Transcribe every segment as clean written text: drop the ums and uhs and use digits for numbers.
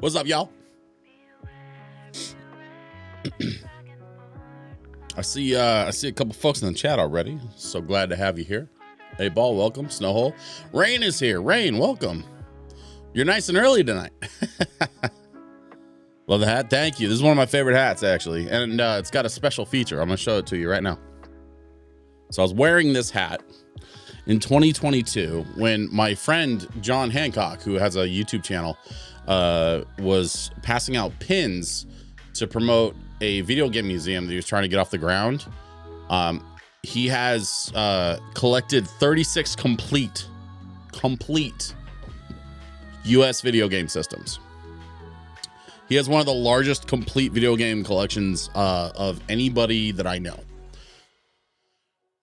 What's up, y'all? I see a couple folks in the chat already. So glad to have you here. Hey, Ball, welcome. Snowhole. Rain is here. Rain, welcome. You're nice and early tonight. Love the hat. Thank you. This is one of my favorite hats, actually. And it's got a special feature. I'm going to show it to you right now. So I was wearing this hat in 2022 when my friend John Hancock, who has a YouTube channel, was passing out pins to promote a video game museum that he was trying to get off the ground. He has collected 36 complete US video game systems. He has one of the largest complete video game collections of anybody that I know.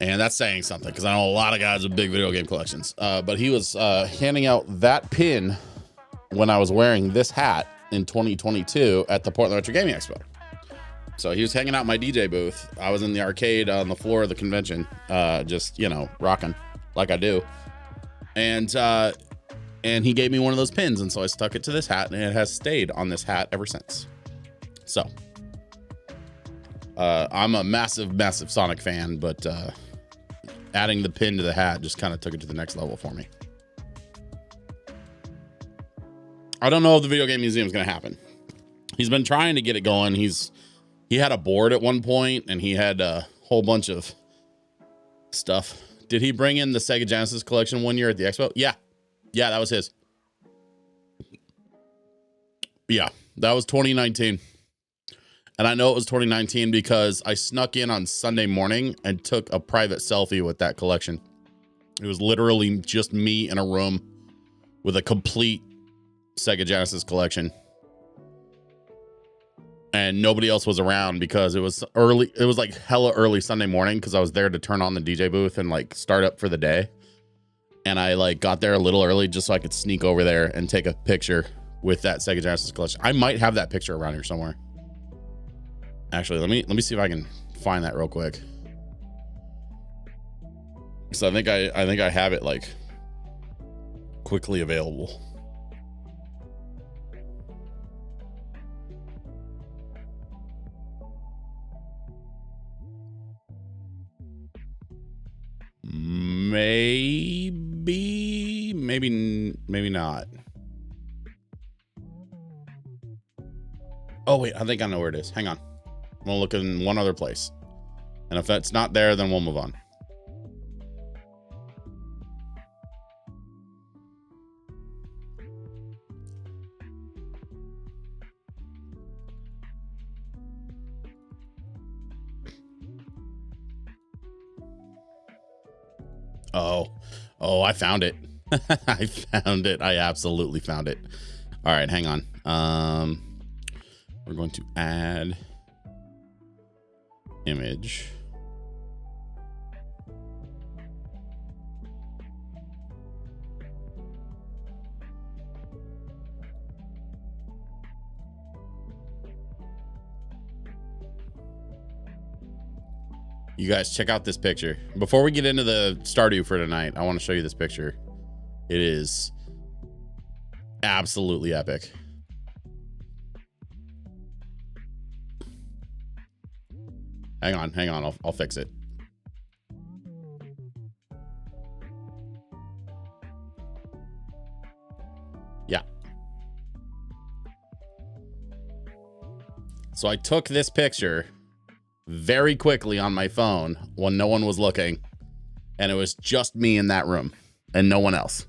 And that's saying something, because I know a lot of guys with big video game collections. But he was handing out that pin when I was wearing this hat in 2022 at the Portland Retro Gaming Expo. So he was hanging out in my DJ booth. I was in the arcade on the floor of the convention, just, you know, rocking like I do. And he gave me one of those pins, and so I stuck it to this hat, and it has stayed on this hat ever since. So I'm a massive Sonic fan, but adding the pin to the hat just kind of took it to the next level for me. I don't know if the video game museum is going to happen. He's been trying to get it going. He had a board at one point, and he had a whole bunch of stuff. Did he bring in the Sega Genesis collection one year at the expo? Yeah, that was his. Yeah, that was 2019. And I know it was 2019 because I snuck in on Sunday morning and took a private selfie with that collection. It was literally just me in a room with a complete Sega Genesis collection. And nobody else was around because it was early. It was like hella early Sunday morning because I was there to turn on the DJ booth and like start up for the day. And I like got there a little early just so I could sneak over there and take a picture with that Sega Genesis collection. I might have that picture around here somewhere. Actually, let me see if I can find that real quick. So I think I have it like quickly available. Maybe not. Oh wait, I think I know where it is. Hang on. I'm gonna look in one other place. And if that's not there, then we'll move on. Oh, I found it. I found it. I absolutely found it. All right, hang on. We're going to add image. You guys check out this picture. Before we get into the Stardew for tonight, I want to show you this picture. It is absolutely epic. Hang on. I'll fix it. Yeah. So I took this picture very quickly on my phone when no one was looking, and it was just me in that room and no one else.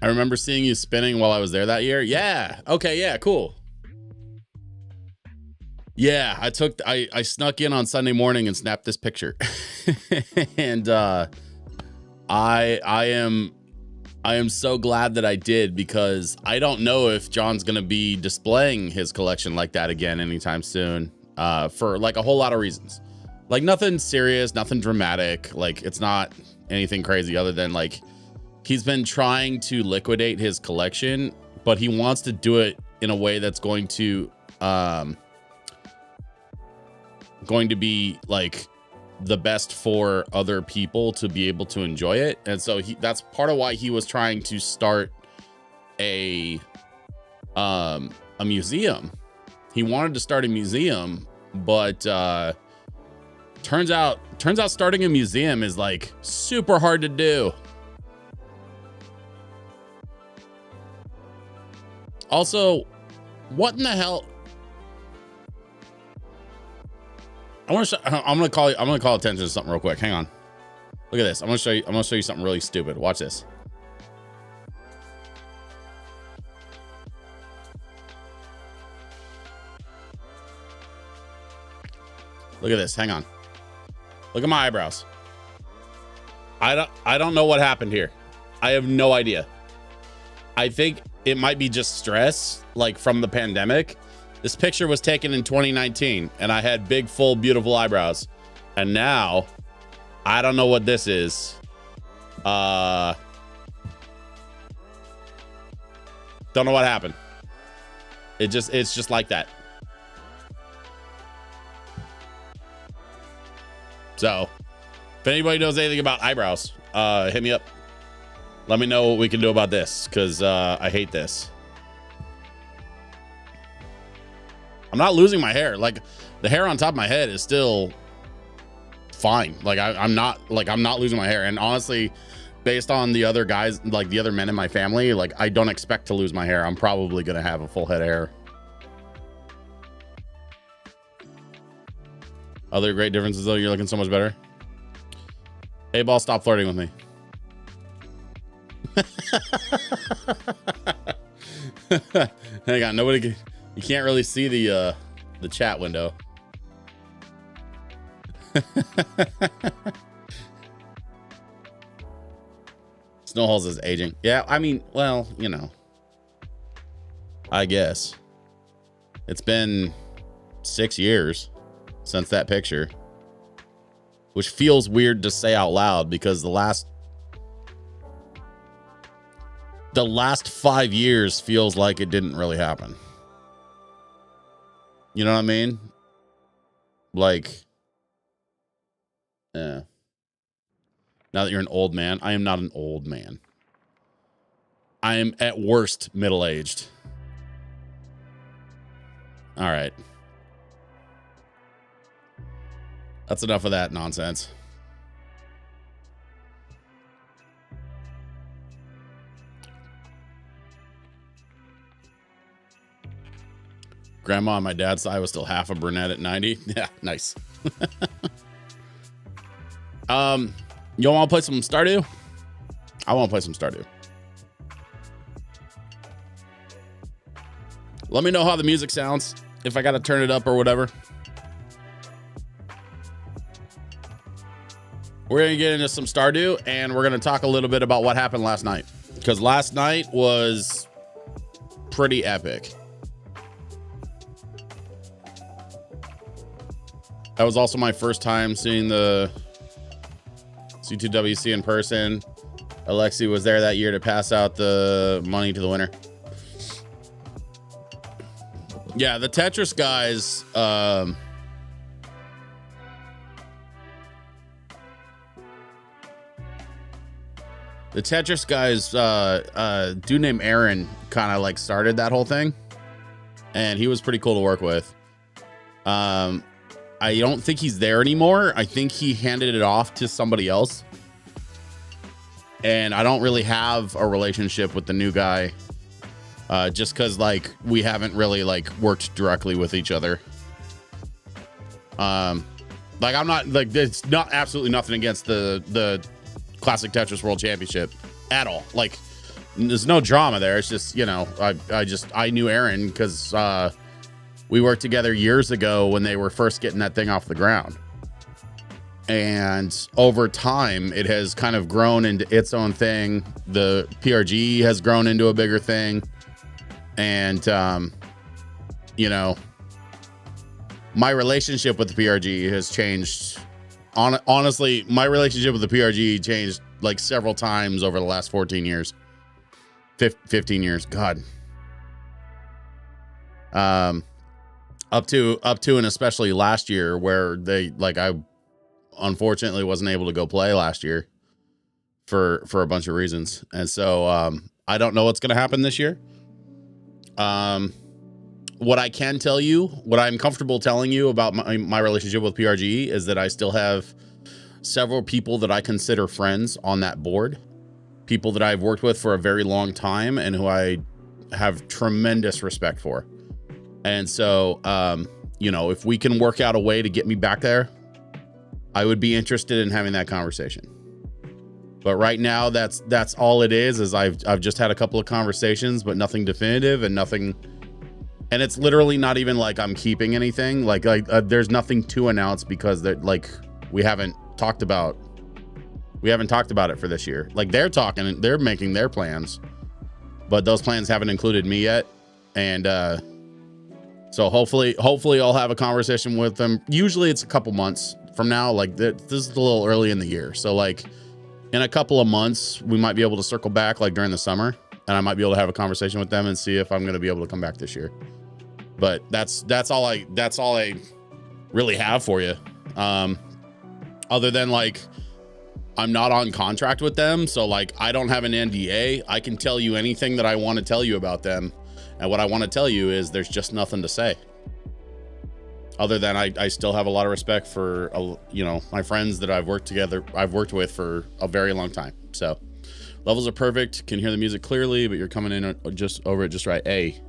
I remember seeing you spinning while I was there that year. Yeah. Okay. Yeah. Cool. Yeah. I snuck in on Sunday morning and snapped this picture. And I am so glad that I did, because I don't know if John's going to be displaying his collection like that again anytime soon, for like a whole lot of reasons. Like nothing serious, nothing dramatic. Like it's not anything crazy other than like he's been trying to liquidate his collection, but he wants to do it in a way that's going to be like the best for other people to be able to enjoy it. And so that's part of why he was trying to start a museum. He wanted to start a museum, but turns out starting a museum is like super hard to do. Also, what in the hell? I'm gonna call attention to something real quick. Hang on. Look at this. I'm gonna show you something really stupid. Watch this. Look at this. Hang on. Look at my eyebrows. I don't know what happened here. I have no idea. I think it might be just stress, like from the pandemic. This picture was taken in 2019 and I had big, full, beautiful eyebrows. And now I don't know what this is. Don't know what happened. It's just like that. So if anybody knows anything about eyebrows, hit me up. Let me know what we can do about this, because I hate this. I'm not losing my hair. Like, the hair on top of my head is still fine. Like, I'm not losing my hair. And honestly, based on the other guys, like the other men in my family, like, I don't expect to lose my hair. I'm probably gonna have a full head of hair. Other great differences though, you're looking so much better. Hey, ball, stop flirting with me. Hang on, you can't really see the chat window. Snowholes is aging. Yeah, I mean, well, you know, I guess it's been 6 years since that picture, which feels weird to say out loud because the last 5 years feels like it didn't really happen. You know what I mean? Like, yeah. Now that you're an old man, I am not an old man. I am at worst middle-aged. All right. That's enough of that nonsense. Grandma on my dad's side was still half a brunette at 90. Yeah, nice. You want to play some Stardew? I want to play some Stardew. Let me know how the music sounds, if I got to turn it up or whatever. We're going to get into some Stardew, and we're going to talk a little bit about what happened last night, because last night was pretty epic. That was also my first time seeing the C2WC in person. Alexi was there that year to pass out the money to the winner. Yeah, the Tetris guys, dude named Aaron kind of like started that whole thing, and he was pretty cool to work with. I don't think he's there anymore. I think he handed it off to somebody else. And I don't really have a relationship with the new guy. Just because, like, we haven't really, like, worked directly with each other. Like, I'm not, like, it's not absolutely nothing against the Classic Tetris World Championship at all. Like, there's no drama there. It's just, you know, I knew Aaron because, we worked together years ago when they were first getting that thing off the ground. And over time, it has kind of grown into its own thing. The PRG has grown into a bigger thing. And, you know, my relationship with the PRG has changed. Honestly, my relationship with the PRG changed like several times over the last 14 years. 15 years. God. Up to and especially last year, where they, like, I unfortunately wasn't able to go play last year for a bunch of reasons. And so I don't know what's going to happen this year. What I can tell you, what I'm comfortable telling you about my relationship with PRG is that I still have several people that I consider friends on that board, people that I've worked with for a very long time and who I have tremendous respect for. And so, you know, if we can work out a way to get me back there, I would be interested in having that conversation. But right now, that's all it is I've just had a couple of conversations, but nothing definitive and nothing. And it's literally not even like I'm keeping anything. Like there's nothing to announce because that like we haven't talked about it for this year. Like they're making their plans, but those plans haven't included me yet. And so hopefully I'll have a conversation with them. Usually it's a couple months from now. Like this is a little early in the year. So like in a couple of months, we might be able to circle back like during the summer, and I might be able to have a conversation with them and see if I'm going to be able to come back this year. But that's all I really have for you. Other than like, I'm not on contract with them. So like, I don't have an NDA. I can tell you anything that I want to tell you about them. And what I want to tell you is there's just nothing to say. Other than I still have a lot of respect for, you know, my friends that I've worked with for a very long time. So levels are perfect. Can hear the music clearly, but you're coming in just over it just right. Hey,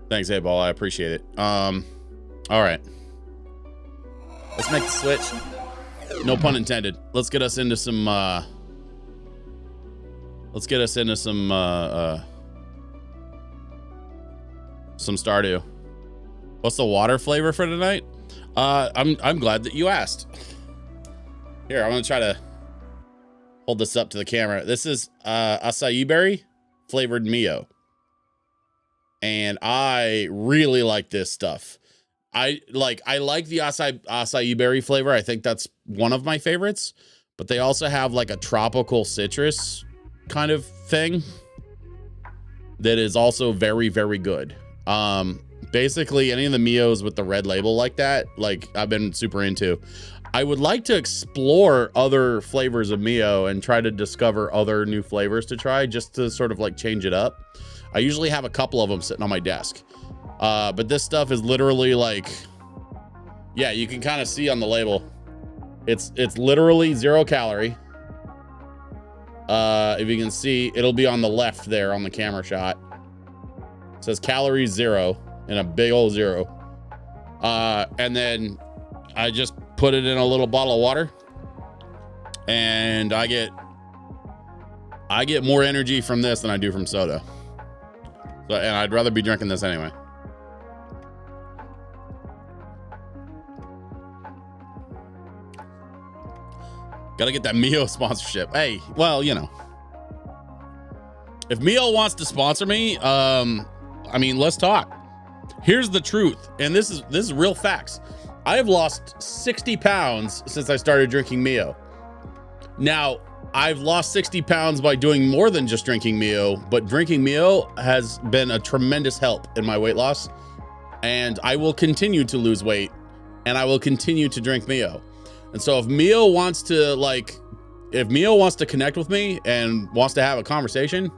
thanks, hey ball. I appreciate it. All right, let's make the switch. No pun intended. Let's get us into some. Some Stardew. What's the water flavor for tonight? I'm glad that you asked. Here, I'm gonna try to hold this up to the camera. This is acai berry flavored Mio, and I really like this stuff. I like the acai berry flavor. I think that's one of my favorites. But they also have like a tropical citrus kind of thing that is also very, very good. Basically any of the Mios with the red label like that, like I've been super into. I would like to explore other flavors of Mio and try to discover other new flavors to try, just to sort of like change it up. I usually have a couple of them sitting on my desk. But this stuff is literally like, yeah, you can kind of see on the label. It's literally 0 calorie. If you can see, it'll be on the left there on the camera shot. It says calories 0 and a big old 0. And then I just put it in a little bottle of water, and I get more energy from this than I do from soda. So, and I'd rather be drinking this anyway. Gotta get that Mio sponsorship. Hey, well, you know, if Mio wants to sponsor me, I mean, let's talk. Here's the truth, and this is real facts. I have lost 60 pounds since I started drinking Mio. Now, I've lost 60 pounds by doing more than just drinking Mio, but drinking Mio has been a tremendous help in my weight loss, and I will continue to lose weight, and I will continue to drink Mio. And so if Mio wants to connect with me and wants to have a conversation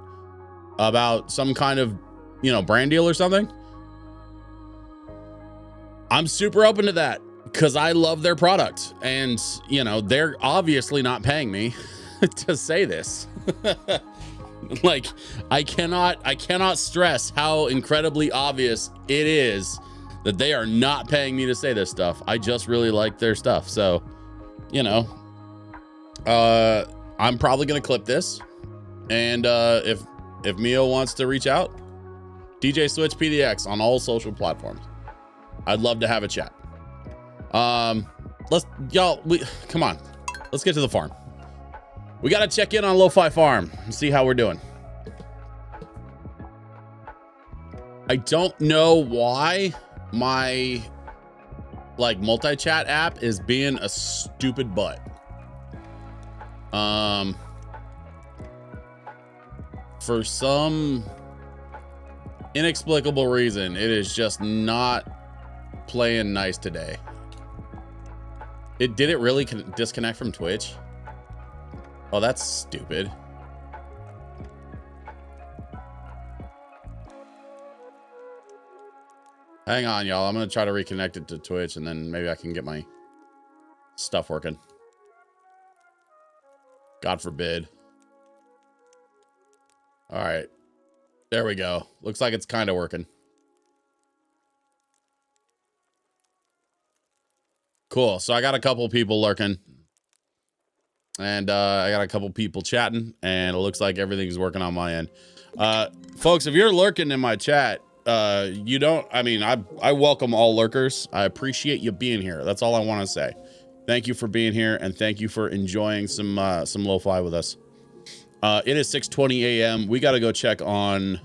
about some kind of, you know, brand deal or something, I'm super open to that because I love their product. And, you know, they're obviously not paying me to say this. Like, I cannot stress how incredibly obvious it is that they are not paying me to say this stuff. I just really like their stuff. So, you know, I'm probably going to clip this. And if Mio wants to reach out, DJ Switch PDX on all social platforms. I'd love to have a chat. Come on, let's get to the farm. We got to check in on LoFi Farm and see how we're doing. I don't know why my like multi-chat app is being a stupid butt. For some inexplicable reason, it is just not playing nice today. Did it really disconnect from Twitch? Oh, that's stupid. Hang on, y'all. I'm gonna try to reconnect it to Twitch, and then maybe I can get my stuff working. God forbid. All right. There we go. Looks like it's kind of working. Cool. So I got a couple people lurking. And I got a couple people chatting. And it looks like everything's working on my end. Folks, if you're lurking in my chat, you don't... I mean, I welcome all lurkers. I appreciate you being here. That's all I want to say. Thank you for being here. And thank you for enjoying some lo-fi with us. It is 6:20 a.m. We got to go check on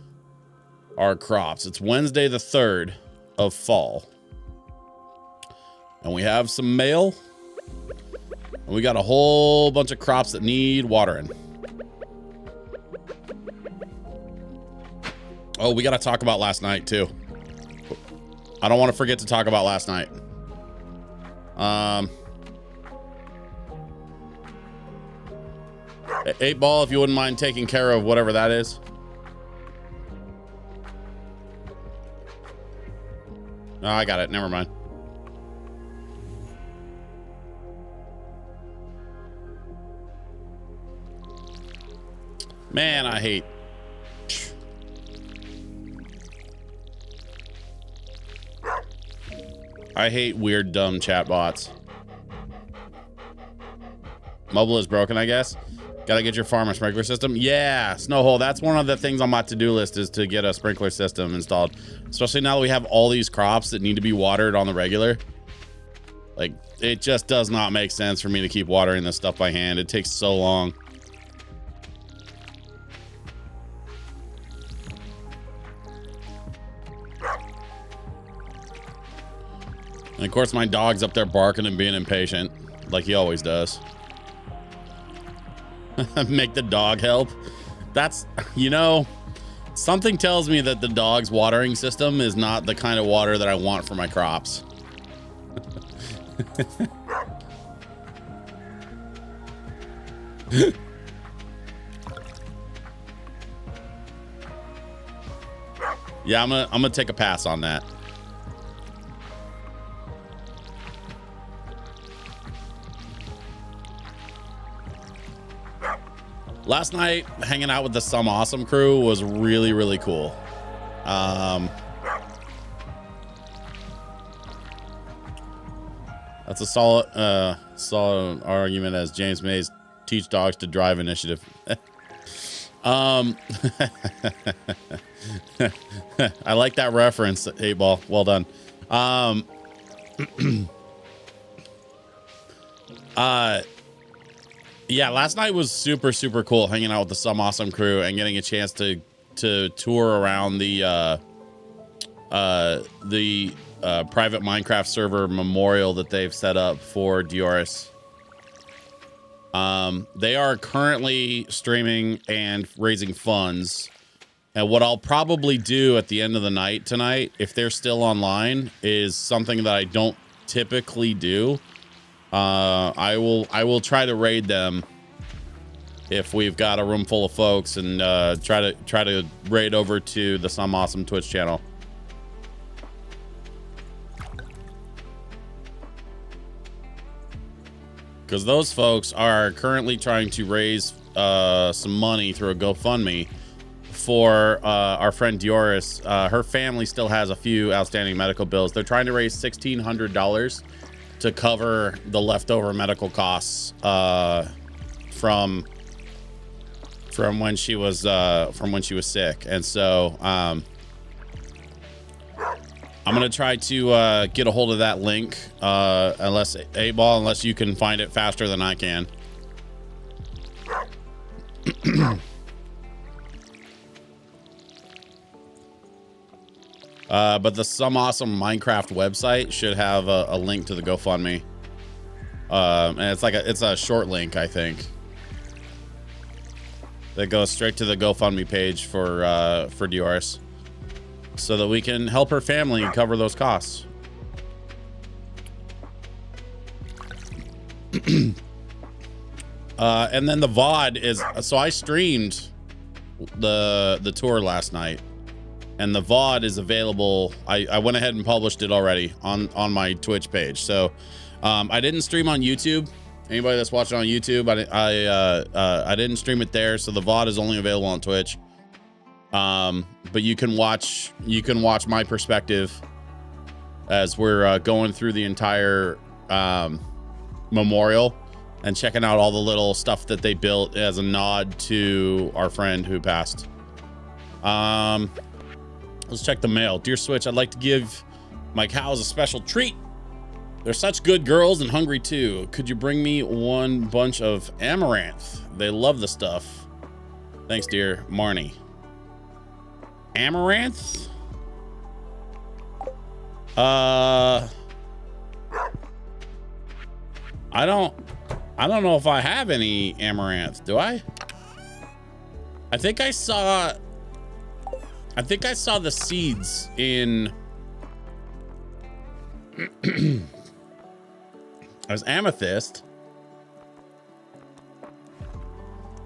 our crops. It's Wednesday the 3rd of fall. And we have some mail. And we got a whole bunch of crops that need watering. Oh, we got to talk about last night too. I don't want to forget to talk about last night. 8-ball, if you wouldn't mind taking care of whatever that is. Oh, I got it. Never mind. Man, I hate... I hate weird, dumb chatbots. Mobile is broken, I guess. Gotta get your farm a sprinkler system. Yeah, Snowhole. That's one of the things on my to-do list is to get a sprinkler system installed. Especially now that we have all these crops that need to be watered on the regular. Like, it just does not make sense for me to keep watering this stuff by hand. It takes so long. And of course, my dog's up there barking and being impatient, like he always does. Make the dog help. That's, you know, something tells me that the dog's watering system is not the kind of water that I want for my crops. Yeah, I'm gonna take a pass on that. Last night, hanging out with the Some Awesome crew was really, really cool. That's a solid argument as James May's Teach Dogs to Drive initiative. I like that reference, 8-ball. Well done. Yeah, last night was super, super cool hanging out with the Some Awesome crew and getting a chance to tour around the private Minecraft server memorial that they've set up for Dioris. They are currently streaming and raising funds. And what I'll probably do at the end of the night tonight, if they're still online, is something that I don't typically do. I will try to raid them if we've got a room full of folks and try to raid over to the Some Awesome Twitch channel. Because those folks are currently trying to raise some money through a GoFundMe for our friend Dioris. Her family still has a few outstanding medical bills. They're trying to raise $1,600 to cover the leftover medical costs from when she was sick. And so I'm gonna try to get a hold of that link, unless 8-ball, unless you can find it faster than I can. But the Some Awesome Minecraft website should have a link to the GoFundMe. And it's a short link, I think, that goes straight to the GoFundMe page for Dioris, so that we can help her family cover those costs. And then the VOD is, so I streamed the tour last night, and the VOD is available. I went ahead and published it already on my Twitch page. So I didn't stream on YouTube. Anybody that's watching on YouTube, I didn't stream it there, so the VOD is only available on Twitch. But you can watch my perspective as we're going through the entire memorial and checking out all the little stuff that they built as a nod to our friend who passed. Let's check the mail. Dear Switch, I'd like to give my cows a special treat. They're such good girls and hungry too. Could you bring me one bunch of amaranth? They love the stuff. Thanks, dear Marnie. Amaranth? I don't know if I have any amaranth. Do I? I think I saw the seeds in There's amethyst.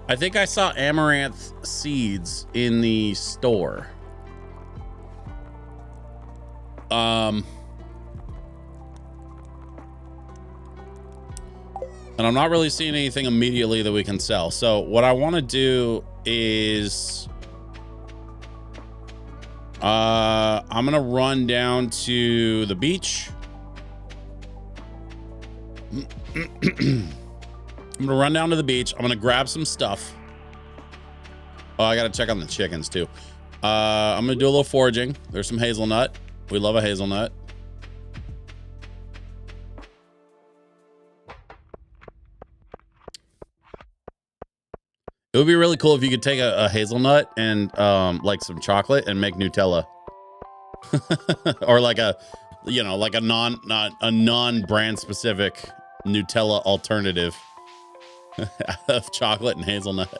I think I saw amaranth seeds in the store. And I'm not really seeing anything immediately that we can sell. So what I want to do is I'm gonna run down to the beach. I'm gonna run down to the beach. I'm gonna grab some stuff. Oh, I gotta check on the chickens too. I'm gonna do a little foraging. There's some hazelnut. We love a hazelnut. It would be really cool if you could take a hazelnut and like some chocolate and make Nutella. Or like a, you know, like a non-brand specific Nutella alternative of chocolate and hazelnut.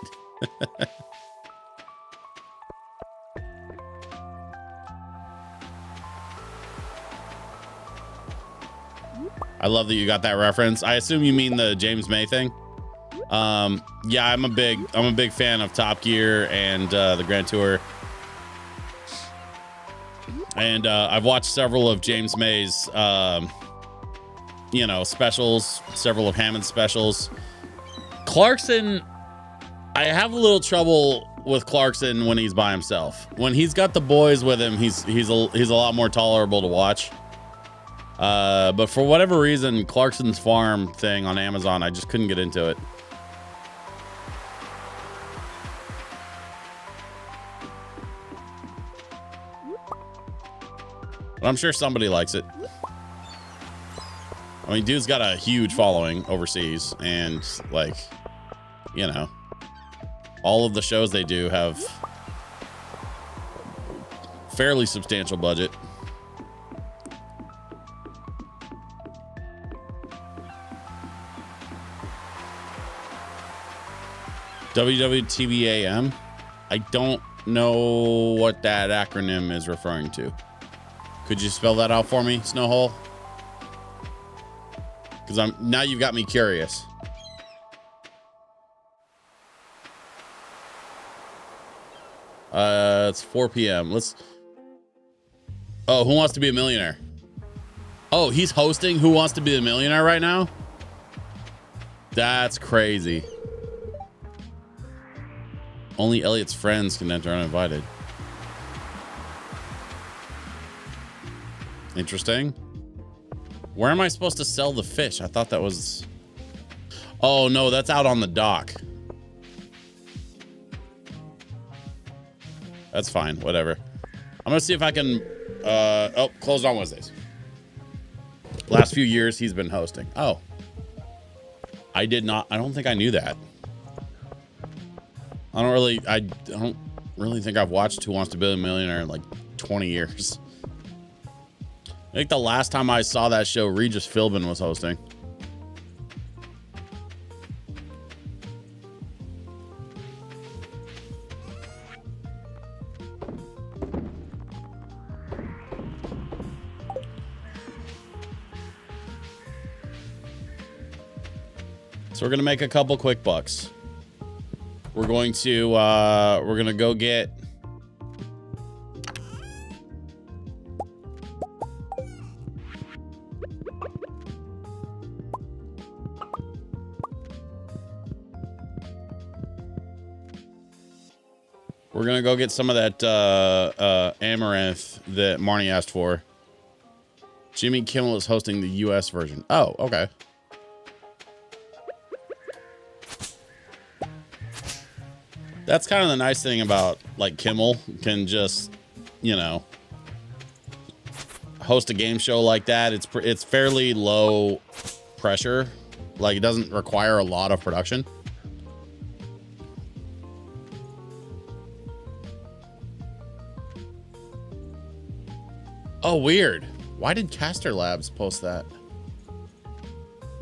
I love that you got that reference. I assume you mean the James May thing. Yeah, I'm a big fan of Top Gear and the Grand Tour. And I've watched several of James May's you know, specials, several of Hammond's specials. Clarkson, I have a little trouble with Clarkson when he's by himself. When he's got the boys with him, he's a lot more tolerable to watch. But for whatever reason, Clarkson's Farm thing on Amazon, I just couldn't get into it. But I'm sure somebody likes it. I mean, dude's got a huge following overseas, and like, you know, all of the shows they do have fairly substantial budget. WWTBAM? I don't know what that acronym is referring to. Could you spell that out for me, Snowhole? Because now you've got me curious. It's 4 p.m. Oh, Who Wants to Be a Millionaire? Oh, he's hosting Who Wants to Be a Millionaire right now? That's crazy. Only Elliot's friends can enter uninvited. Interesting. Where am I supposed to sell the fish? I thought that was... Oh, no, that's out on the dock. That's fine. Whatever. I'm going to see if I can... Oh, closed on Wednesdays. Last few years, he's been hosting. Oh. I don't think I knew that. I don't really think I've watched Who Wants to Be a Millionaire in like 20 years. I think the last time I saw that show, Regis Philbin was hosting. So we're gonna make a couple quick bucks. We're going to we're gonna go get some of that amaranth that Marnie asked for. Jimmy Kimmel is hosting the US version. Oh, okay. That's kind of the nice thing about, like, Kimmel can just, you know, host a game show like that. It's fairly low pressure. Like, it doesn't require a lot of production. Oh, weird. Why did Caster Labs post that?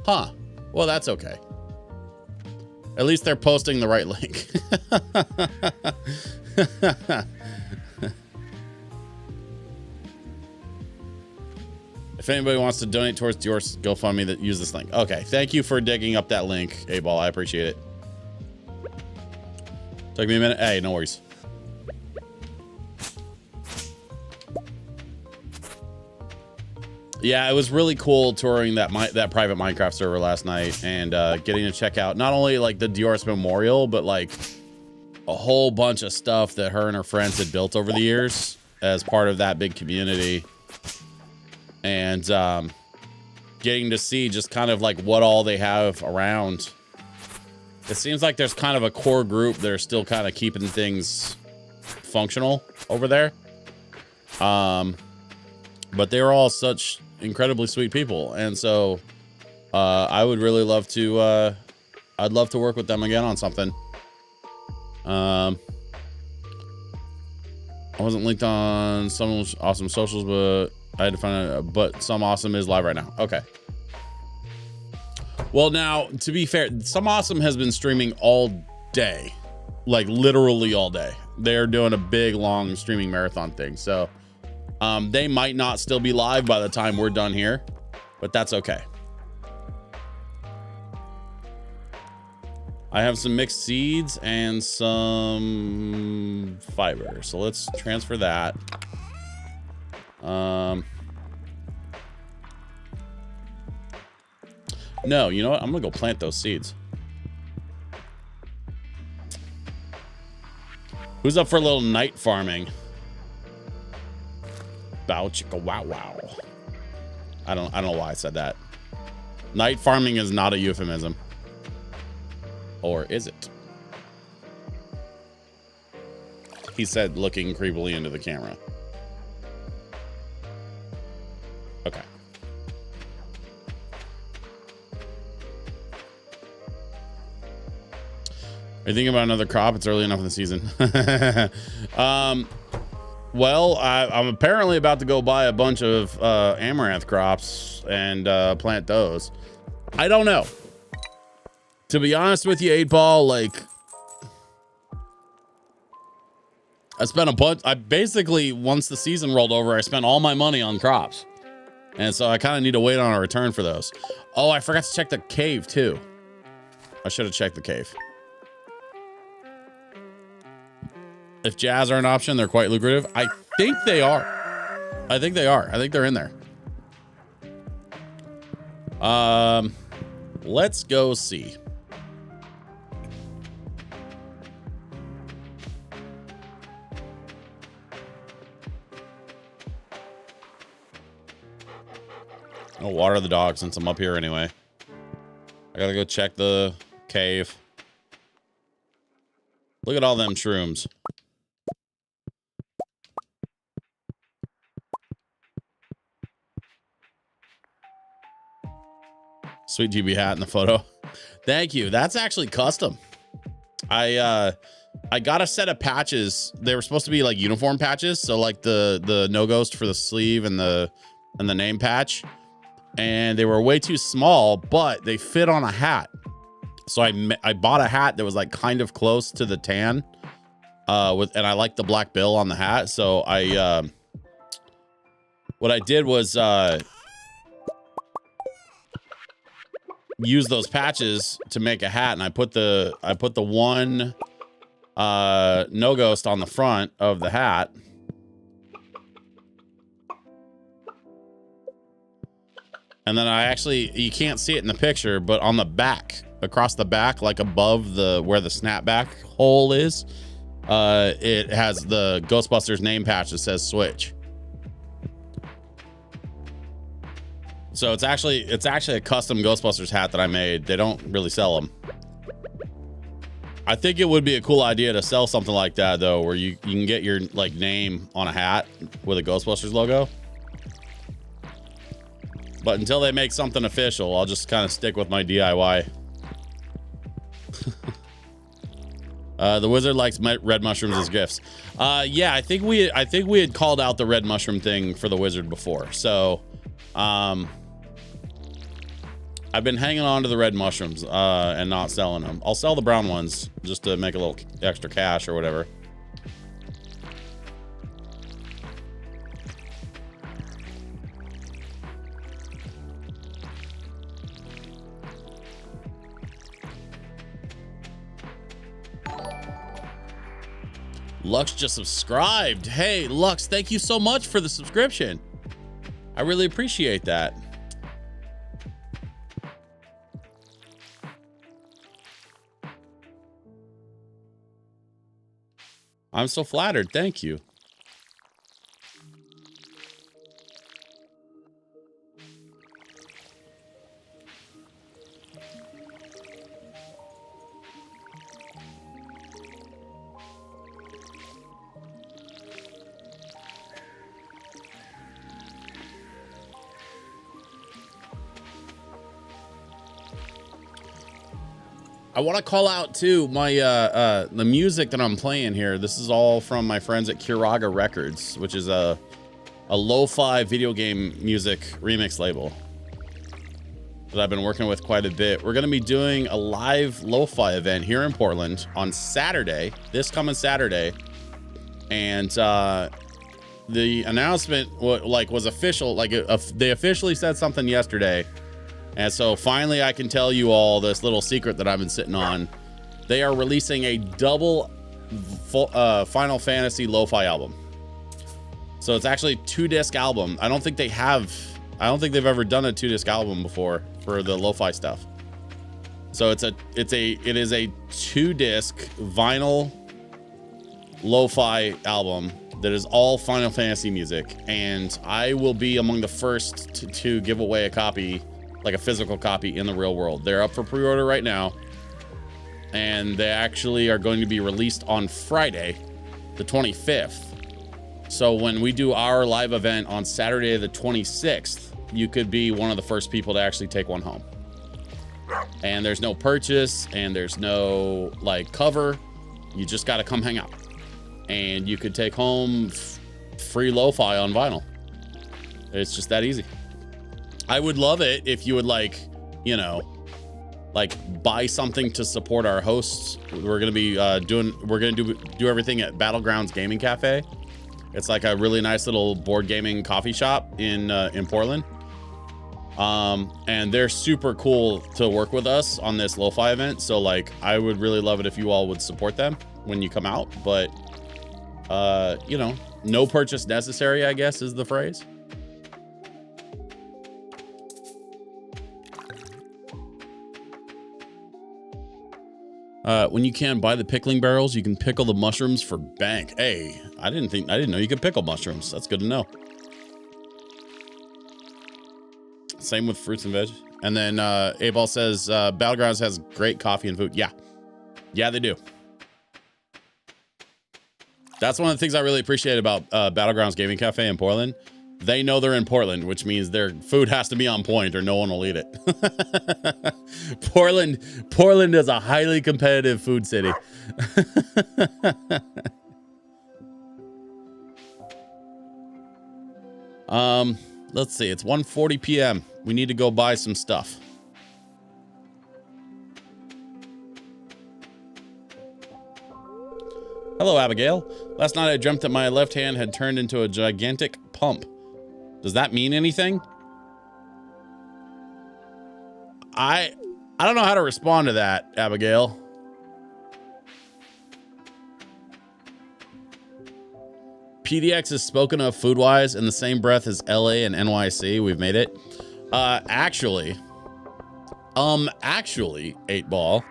Huh. Well, that's okay. At least they're posting the right link. If anybody wants to donate towards your GoFundMe, that use this link. Okay, thank you for digging up that link, A-Ball. I appreciate it. Took me a minute. Hey, no worries. Yeah, it was really cool touring that private Minecraft server last night and getting to check out not only like the Dioris Memorial, but like a whole bunch of stuff that her and her friends had built over the years as part of that big community. And getting to see just kind of like what all they have around. It seems like there's kind of a core group that are still kind of keeping things functional over there. But they're all such incredibly sweet people, and so I would really love to I'd love to work with them again on something. I wasn't linked on some awesome socials, but I had to find it. But Some Awesome is live right now. Okay. Well, now, to be fair, Some Awesome has been streaming all day, like literally all day. They're doing a big long streaming marathon thing, so they might not still be live by the time we're done here, but that's okay. I have some mixed seeds and some fiber, so let's transfer that. No, you know what? I'm gonna go plant those seeds. Who's up for a little night farming? Bow chicka wow wow. I don't know why I said that. Night farming is not a euphemism. Or is it? He said, looking creepily into the camera. Okay. Are you thinking about another crop? It's early enough in the season. Well, I'm apparently about to go buy a bunch of amaranth crops and plant those. I don't know. To be honest with you, 8-Ball, like, I spent a bunch. I basically, once the season rolled over, I spent all my money on crops. And so I kind of need to wait on a return for those. Oh, I forgot to check the cave, too. I should have checked the cave. If jazz are an option, they're quite lucrative. I think they are. I think they are. I think they're in there. Let's go see. I'll water the dog since I'm up here anyway. I gotta go check the cave. Look at all them shrooms. Sweet GB hat in the photo. Thank you. That's actually custom. I got a set of patches. They were supposed to be like uniform patches, so like the no ghost for the sleeve and the name patch, and they were way too small, but they fit on a hat. So I bought a hat that was like kind of close to the tan, and I like the black bill on the hat. So what I did was use those patches to make a hat, and I put the one no ghost on the front of the hat. And then I actually, you can't see it in the picture, but on the back, across the back, like above the where the snapback hole is, it has the Ghostbusters name patch that says Switch. So it's actually a custom Ghostbusters hat that I made. They don't really sell them. I think it would be a cool idea to sell something like that though, where you can get your like name on a hat with a Ghostbusters logo. But until they make something official, I'll just kind of stick with my DIY. The wizard likes red mushrooms as gifts. Yeah, I think we had called out the red mushroom thing for the wizard before. So, I've been hanging on to the red mushrooms and not selling them. I'll sell the brown ones just to make a little extra cash or whatever. Lux just subscribed. Hey, Lux, thank you so much for the subscription. I really appreciate that. I'm so flattered. Thank you. I want to call out too my the music that I'm playing here. This is all from my friends at Kiraga Records, which is a lo-fi video game music remix label that I've been working with quite a bit. We're going to be doing a live lo-fi event here in Portland on Saturday, this coming Saturday, and the announcement was official. They officially said something yesterday. And so finally I can tell you all this little secret that I've been sitting on. They are releasing a double Final Fantasy lo-fi album. So it's actually a 2-disc album. I don't think they've ever done a 2-disc album before for the lo-fi stuff. So it is a 2-disc vinyl lo-fi album that is all Final Fantasy music. And I will be among the first to give away a copy, like a physical copy, in the real world. They're up for pre-order right now, and they actually are going to be released on Friday, the 25th. So when we do our live event on Saturday, the 26th, you could be one of the first people to actually take one home. And there's no purchase, and there's no like cover. You just got to come hang out, and you could take home free lo-fi on vinyl. It's just that easy. I would love it if you would buy something to support our hosts. We're going to be do everything at Battlegrounds Gaming Cafe. It's like a really nice little board gaming coffee shop in Portland. And they're super cool to work with us on this lo-fi event. So like, I would really love it if you all would support them when you come out, but no purchase necessary, I guess is the phrase. When you can buy the pickling barrels, you can pickle the mushrooms for bank. Hey, I didn't know you could pickle mushrooms. That's good to know. Same with fruits and veg. And then Abel says Battlegrounds has great coffee and food. Yeah, they do. That's one of the things I really appreciate about Battlegrounds Gaming Cafe in Portland. They know they're in Portland, which means their food has to be on point or no one will eat it. Portland is a highly competitive food city. Let's see. It's 1:40 p.m. We need to go buy some stuff. Hello, Abigail. Last night I dreamt that my left hand had turned into a gigantic pump. Does that mean anything? I don't know how to respond to that, Abigail. PDX is spoken of food-wise in the same breath as LA and NYC. We've made it. Actually, 8Ball,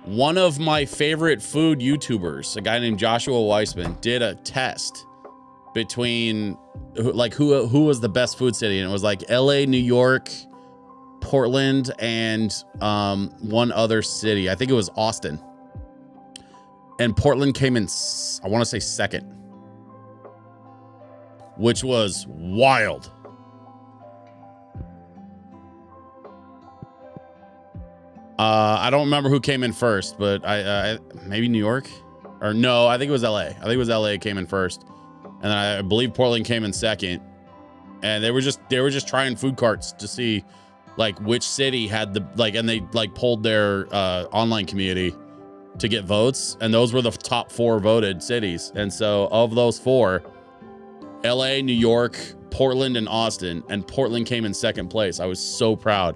one of my favorite food YouTubers, a guy named Joshua Weissman, did a test between who was the best food city, and it was like LA, New York, Portland, and one other city. I think it was Austin. And Portland came in, I want to say, second, which was wild. I don't remember who came in first, but I maybe New York, or no, I think it was LA. I think it was LA came in first, and then I believe Portland came in second. And they were just trying food carts to see like which city had the and they like polled their online community to get votes, and those were the top 4 voted cities. And so of those 4, LA, New York, Portland, and Austin, and Portland came in second place. I was so proud.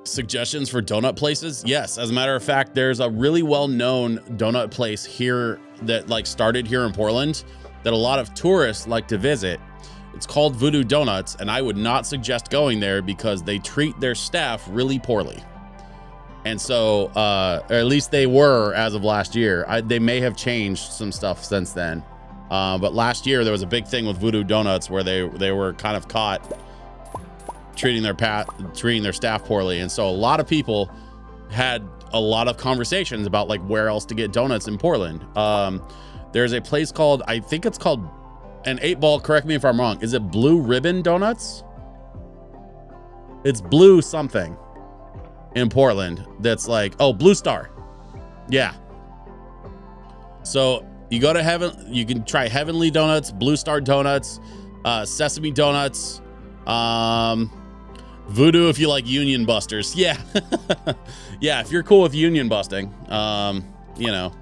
Suggestions for donut places? Yes, as a matter of fact, there's a really well-known donut place here that like started here in Portland that a lot of tourists like to visit. It's called Voodoo Donuts, and I would not suggest going there because they treat their staff really poorly. And so, or at least they were as of last year. They may have changed some stuff since then. But last year there was a big thing with Voodoo Donuts where they were kind of caught treating their staff poorly. And so a lot of people had a lot of conversations about like where else to get donuts in Portland. There's a place called, I think it's called, an 8Ball, correct me if I'm wrong, is it Blue Ribbon Donuts? It's Blue something in Portland that's like, oh, Blue Star. Yeah. So you go to Heaven, you can try Heavenly Donuts, Blue Star Donuts, Sesame Donuts, Voodoo if you like Union Busters. Yeah. Yeah, if you're cool with union busting, you know,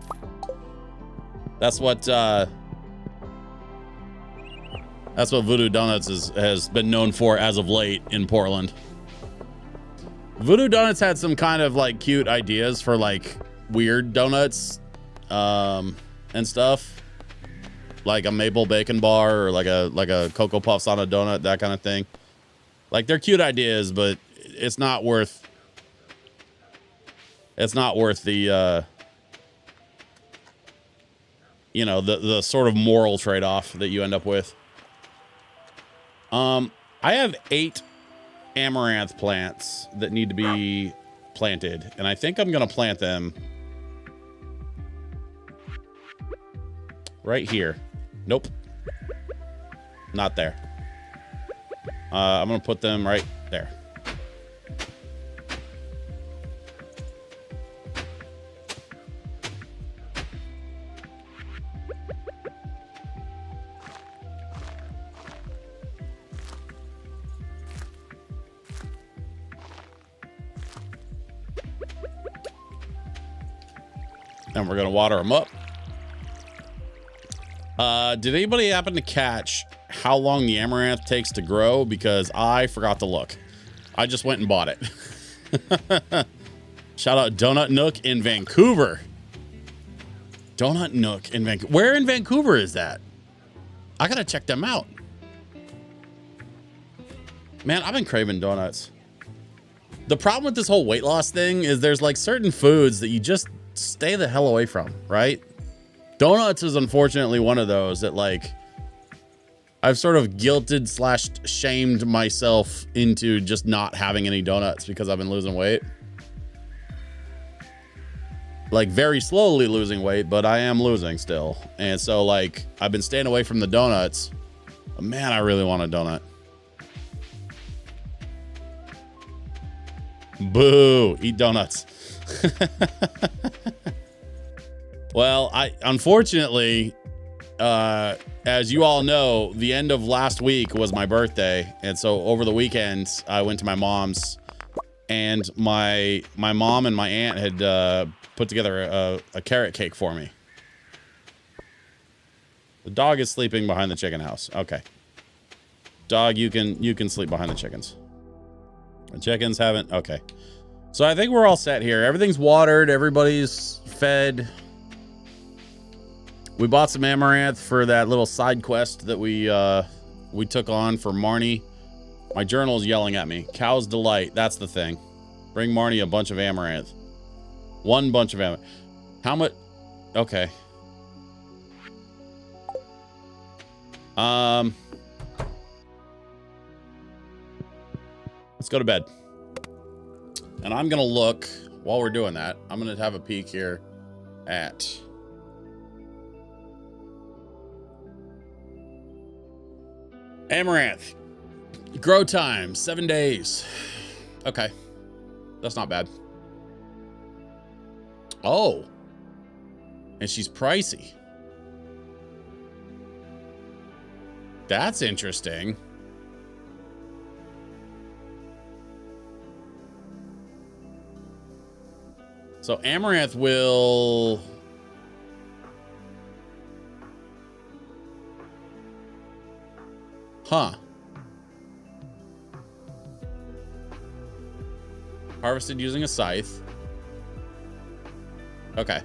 that's what Voodoo Donuts has been known for as of late in Portland. Voodoo Donuts had some kind of like cute ideas for like weird donuts and stuff, like a maple bacon bar or like a Cocoa Puffs on a donut, that kind of thing. Like they're cute ideas, but it's not worth the you know, the sort of moral trade-off that you end up with. I have 8 amaranth plants that need to be planted, and I think I'm gonna plant them right here. Nope, not there. I'm gonna put them right there. And we're gonna water them up. Did anybody happen to catch how long the amaranth takes to grow? Because I forgot to look. I just went and bought it. Shout out Donut Nook in Vancouver. Donut Nook in Vancouver. Where in Vancouver is that? I gotta check them out. Man, I've been craving donuts. The problem with this whole weight loss thing is there's like certain foods that you just stay the hell away from, right? Donuts is unfortunately one of those that like I've sort of guilted / shamed myself into just not having any donuts because I've been losing weight. Like very slowly losing weight, but I am losing still. And so like I've been staying away from the donuts. But man, I really want a donut. Boo, eat donuts. Well, unfortunately, as you all know, the end of last week was my birthday. And so over the weekend, I went to my mom's, and my mom and my aunt had put together a carrot cake for me. The dog is sleeping behind the chicken house. Okay. Dog, you can sleep behind the chickens. The chickens haven't. Okay. So I think we're all set here. Everything's watered. Everybody's fed. We bought some amaranth for that little side quest that we took on for Marnie. My journal is yelling at me. Cow's Delight. That's the thing. Bring Marnie a bunch of amaranth. One bunch of amaranth. How much? Okay. Let's go to bed. And I'm going to look, while we're doing that, I'm going to have a peek here at amaranth. Grow time, 7 days. Okay. That's not bad. Oh. And she's pricey. That's interesting. So amaranth will... Huh. Harvested using a scythe. Okay.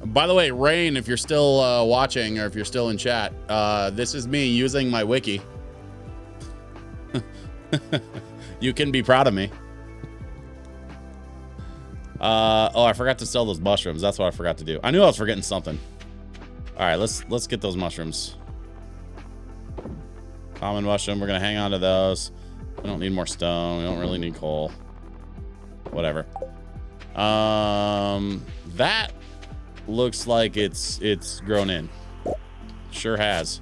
By the way, Rain, if you're still watching or if you're still in chat, this is me using my wiki. You can be proud of me. Oh, I forgot to sell those mushrooms. That's what I forgot to do. I knew I was forgetting something. All right, let's get those mushrooms. Common mushroom. We're gonna hang on to those. We don't need more stone. We don't really need coal. Whatever. That looks like it's grown in. Sure has.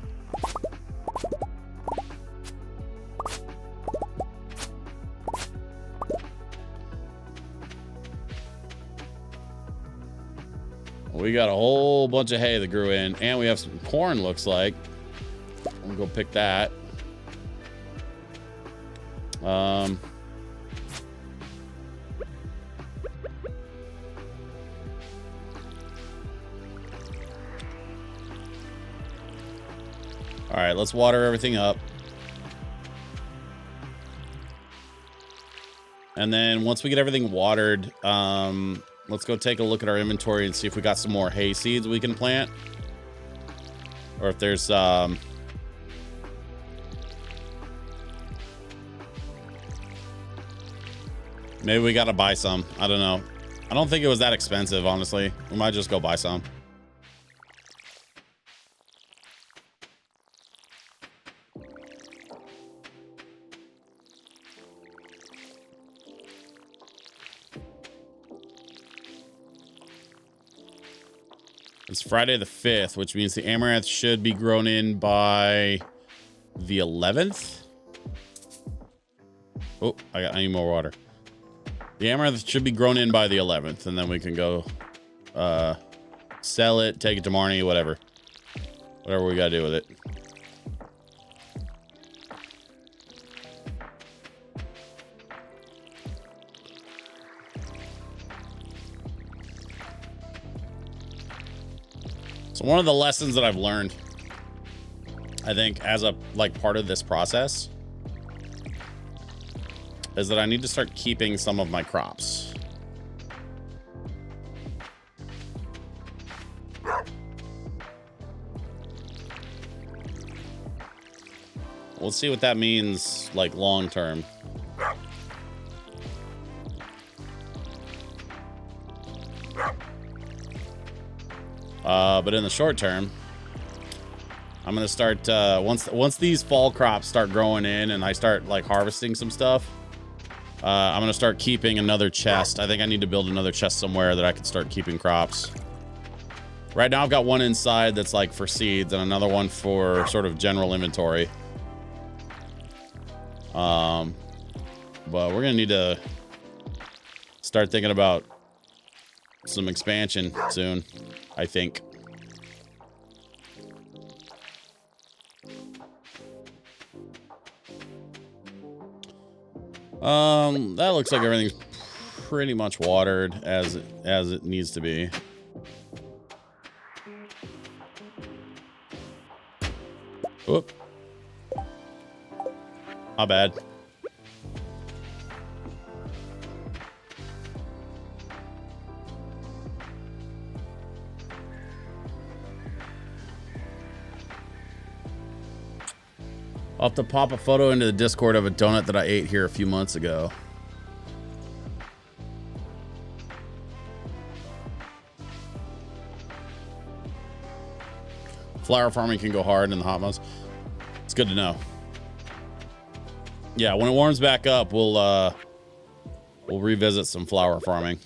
We got a whole bunch of hay that grew in, and we have some corn, looks like. I'm gonna go pick that. All right, let's water everything up. And then once we get everything watered, let's go take a look at our inventory and see if we got some more hay seeds we can plant. Or if there's maybe we gotta buy some. I don't know. I don't think it was that expensive, honestly. We might just go buy some. It's Friday the 5th, which means the amaranth should be grown in by the 11th. Oh, I need more water. The amaranth should be grown in by the 11th, and then we can go sell it, take it to Marnie, whatever. Whatever we gotta do with it. So one of the lessons that I've learned, I think, as a part of this process, is that I need to start keeping some of my crops. We'll see what that means, like, long term. But in the short term, I'm gonna start once these fall crops start growing in and I start like harvesting some stuff. I'm gonna start keeping another chest. I think I need to build another chest somewhere that I can start keeping crops. Right now I've got one inside that's like for seeds and another one for sort of general inventory. But we're gonna need to start thinking about some expansion soon, I think. That looks like everything's pretty much watered as it needs to be. Whoop. My bad. I'll have to pop a photo into the Discord of a donut that I ate here a few months ago. Flower farming can go hard in the hot months. It's good to know. Yeah, when it warms back up, we'll revisit some flower farming.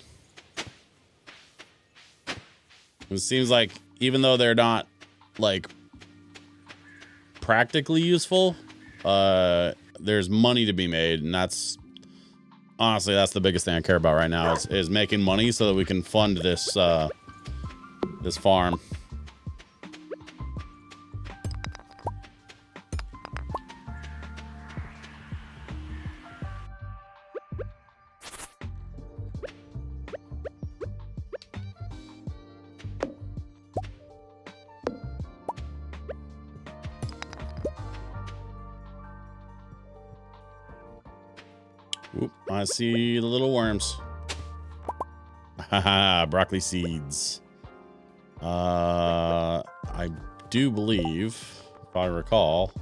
It seems like even though they're not like practically useful, there's money to be made, and that's honestly that's the biggest thing I care about right now is making money so that we can fund this this farm. Oop, I see the little worms. Haha, broccoli seeds. I do believe, if I recall,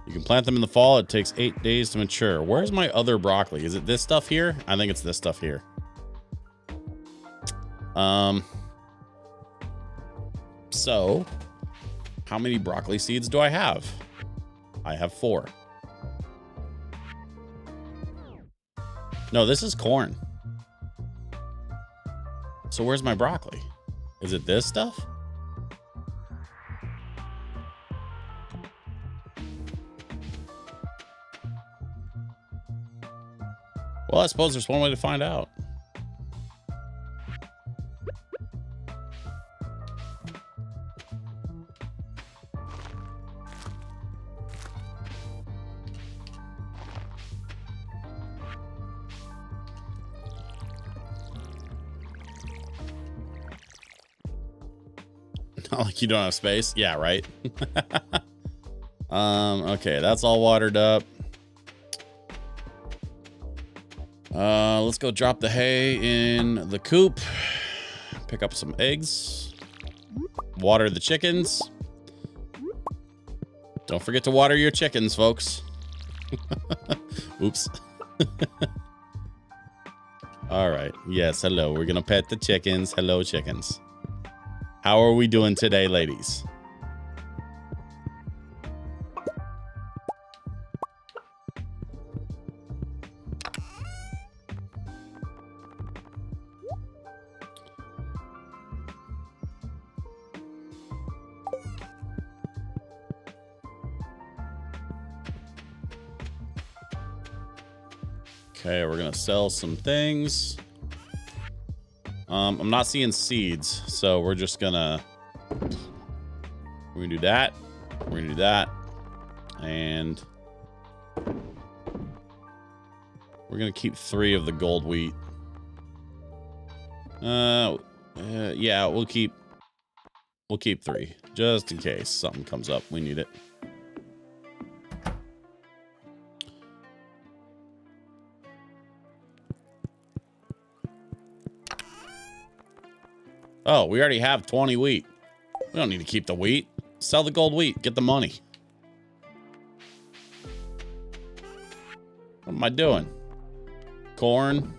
you can plant them in the fall. It takes 8 days to mature. Where's my other broccoli? Is it this stuff here? I think it's this stuff here. So how many broccoli seeds do I have? I have 4. No, this is corn. So where's my broccoli? Is it this stuff? Well, I suppose there's one way to find out. Not like you don't have space. Yeah, right. Okay, that's all watered up. Let's go drop the hay in the coop. Pick up some eggs. Water the chickens. Don't forget to water your chickens, folks. Oops. All right. Yes, hello. We're gonna pet the chickens. Hello, chickens. How are we doing today, ladies? Okay, we're gonna sell some things. I'm not seeing seeds, so we're just gonna do that. We're gonna do that, and we're gonna keep 3 of the gold wheat. Yeah, we'll keep 3 just in case something comes up. We need it. Oh, we already have 20 wheat. We don't need to keep the wheat. Sell the gold wheat. Get the money. What am I doing? Corn.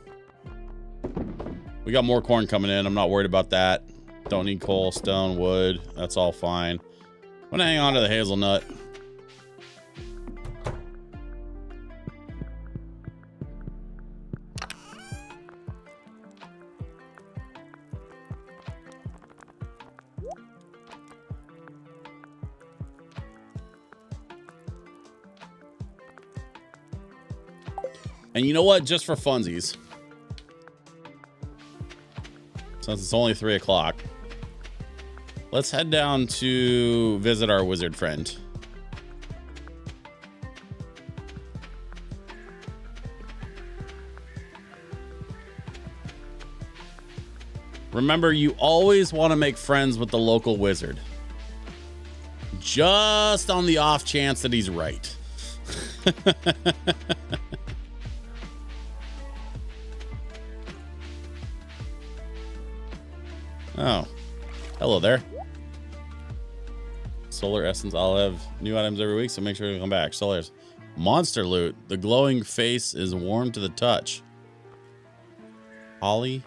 We got more corn coming in. I'm not worried about that. Don't need coal, stone, wood. That's all fine. I'm gonna hang on to the hazelnut. And you know what? Just for funsies, since it's only 3 o'clock, let's head down to visit our wizard friend. Remember, you always want to make friends with the local wizard. just on the off chance that he's right. Oh, hello there. Solar Essence. I'll have new items every week, so make sure to come back. Solar's monster loot. The glowing face is warm to the touch. Holly.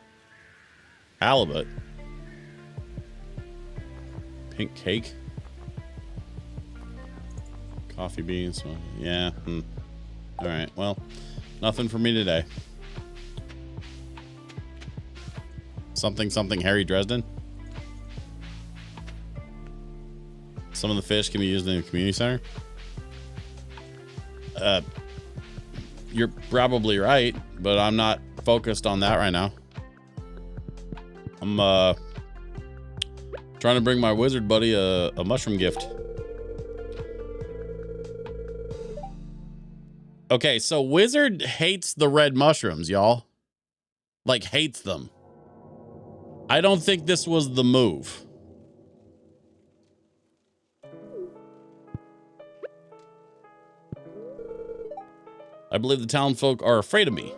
Halibut. Pink cake. Coffee beans. Yeah. All right. Well, nothing for me today. Something Harry Dresden. Some of the fish can be used in the community center. You're probably right, but I'm not focused on that right now. I'm trying to bring my wizard buddy a mushroom gift. Okay, so wizard hates the red mushrooms, y'all. Like, hates them. I don't think this was the move. I believe the townfolk are afraid of me.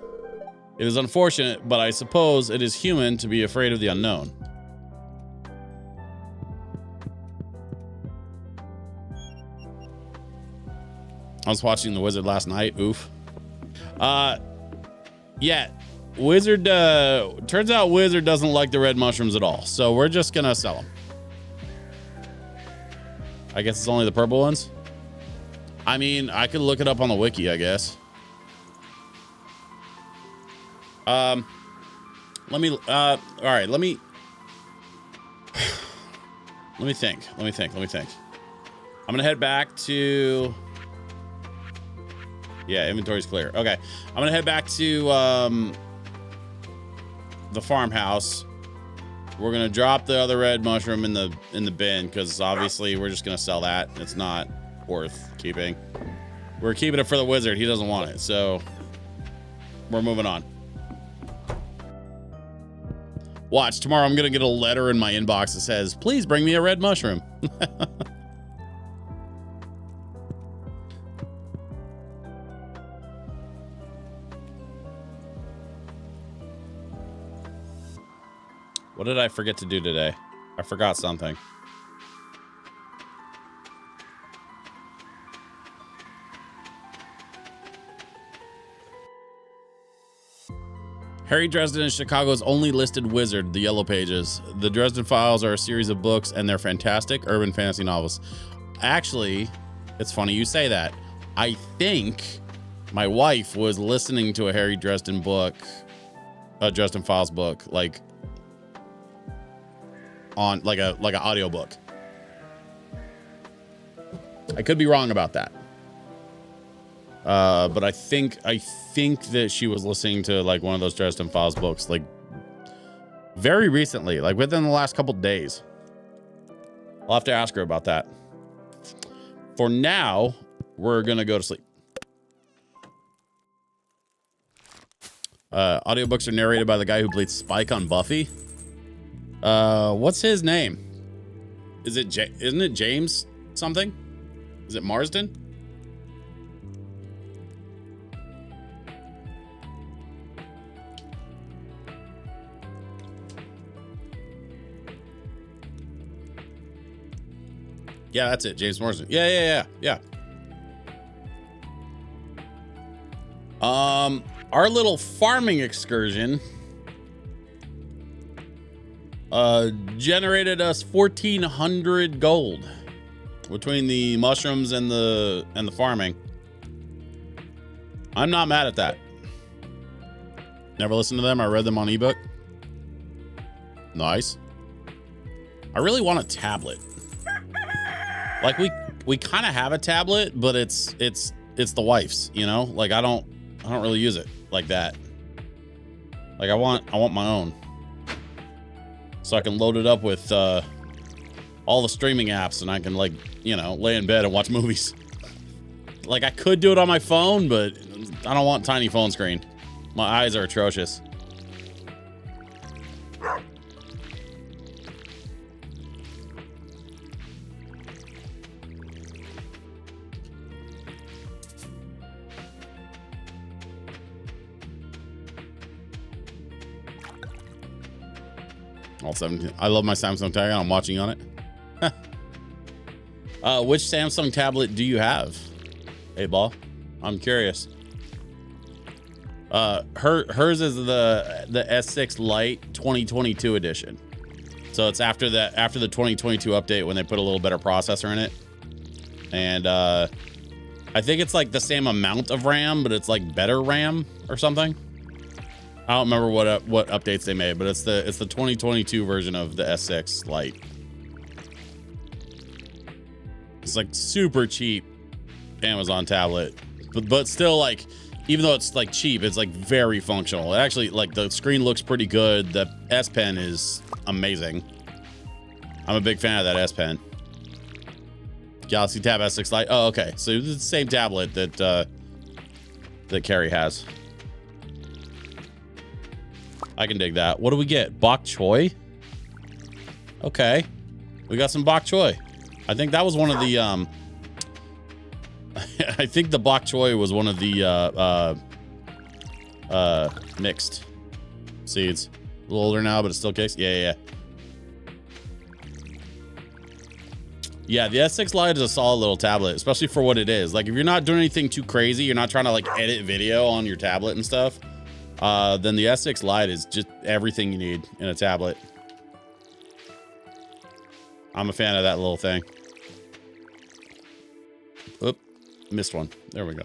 It is unfortunate, but I suppose it is human to be afraid of the unknown. I was watching The Wizard last night. Oof. Yeah. Wizard, turns out Wizard doesn't like the red mushrooms at all. So we're just gonna sell them. I guess it's only the purple ones. I mean, I could look it up on the wiki, I guess. Let me, all right, let me think. I'm gonna head back to, yeah, inventory's clear. Okay. I'm gonna head back to, the farmhouse. We're gonna drop the other red mushroom in the bin, because obviously we're just gonna sell that. It's not worth keeping. We're keeping it for the wizard. He doesn't want it, so we're moving on. Watch, tomorrow I'm gonna get a letter in my inbox that says, please bring me a red mushroom. What did I forget to do today? I forgot something. Harry Dresden is Chicago's only listed wizard, the Yellow Pages. The Dresden Files are a series of books, and they're fantastic urban fantasy novels. Actually, it's funny you say that. I think my wife was listening to a Harry Dresden book, a Dresden Files book, like on like an audiobook. I could be wrong about that. But I think that she was listening to like one of those Dresden Files books, like very recently, like within the last couple days. I'll have to ask her about that. For now, we're gonna go to sleep. Audiobooks are narrated by the guy who played Spike on Buffy. What's his name? Isn't it James something? Is it Marsden? Yeah, that's it. James Marsden. Yeah. Our little farming excursion generated us 1,400 gold between the mushrooms and the farming. I'm not mad at that. Never listened to them. I read them on ebook. Nice. I really want a tablet. Like we kind of have a tablet, but it's the wife's, you know? Like I don't really use it like that. Like I want my own. So I can load it up with all the streaming apps and I can, like, you know, lay in bed and watch movies. Like I could do it on my phone, but I don't want tiny phone screen. My eyes are atrocious. All 17. I love my Samsung tablet. I'm watching on it. Which Samsung tablet do you have? Hey, Ball. I'm curious. Hers is the S6 Lite 2022 edition. So it's after the 2022 update when they put a little better processor in it. And I think it's like the same amount of RAM, but it's like better RAM or something. I don't remember what updates they made, but it's the 2022 version of the S6 Lite. It's like super cheap Amazon tablet, but still, like, even though it's like cheap, it's like very functional. It actually, like, the screen looks pretty good. The S Pen is amazing. I'm a big fan of that S Pen. Galaxy Tab S6 Lite. Oh, okay. So it's the same tablet that Carrie has. I can dig that. What do we get? Bok choy? Okay. We got some bok choy. I think that was one of the I think the bok choy was one of the mixed seeds. A little older now, but it's still cased. Yeah. Yeah, the S6 Lite is a solid little tablet, especially for what it is. Like, if you're not doing anything too crazy, you're not trying to, like, edit video on your tablet and stuff, then the S6 Lite is just everything you need in a tablet. I'm a fan of that little thing. Oop, missed one. There we go.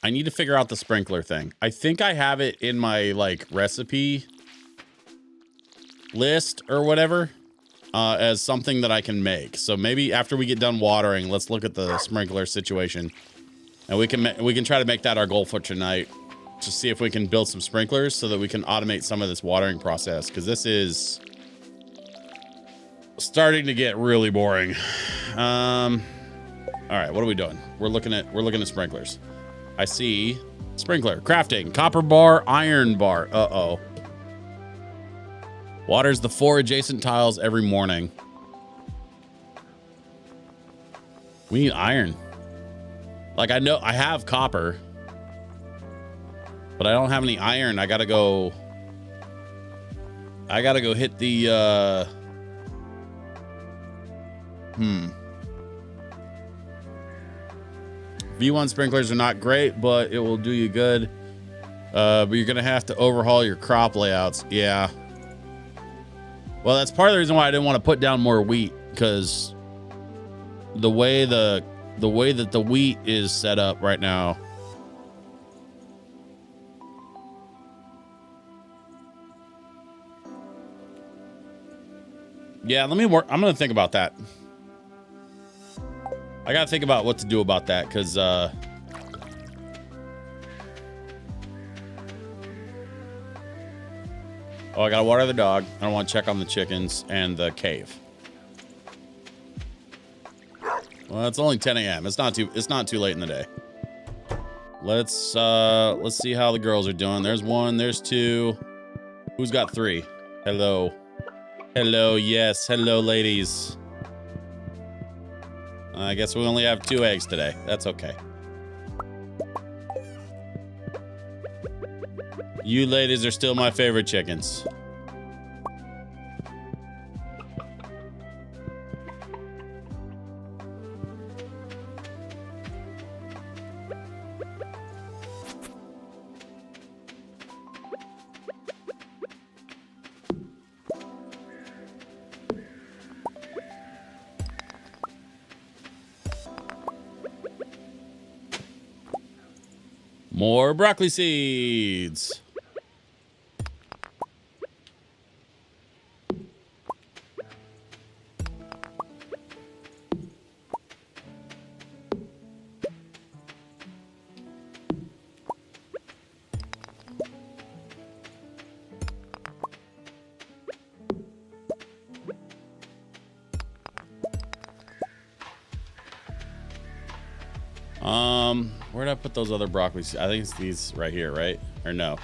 I need to figure out the sprinkler thing. I think I have it in my, like, recipe list or whatever, as something that I can make. So maybe after we get done watering, let's look at the sprinkler situation, and we can try to make that our goal for tonight. Just see if we can build some sprinklers so that we can automate some of this watering process, because this is starting to get really boring. All right, what are we doing? We're looking at sprinklers. I see sprinkler crafting, copper bar, iron bar. Uh-oh. Waters the 4 adjacent tiles every morning. We need iron. Like, I know I have copper, but I don't have any iron. I gotta go hit the V1 sprinklers are not great, but it will do you good. But you're gonna have to overhaul your crop layouts. Yeah. Well, that's part of the reason why I didn't want to put down more wheat, because the way that the wheat is set up right now. Yeah, let me work. I'm gonna think about that. I gotta think about what to do about that, because oh, I gotta water the dog. I don't want to check on the chickens and the cave. Well, it's only 10 a.m. It's not too late in the day. Let's see how the girls are doing. There's 1, there's 2. Who's got 3? Hello. Hello, yes. Hello, ladies. I guess we only have 2 eggs today. That's okay. You ladies are still my favorite chickens. More broccoli seeds. Where did I put those other broccoli seeds? I think it's these right here, right? Or no?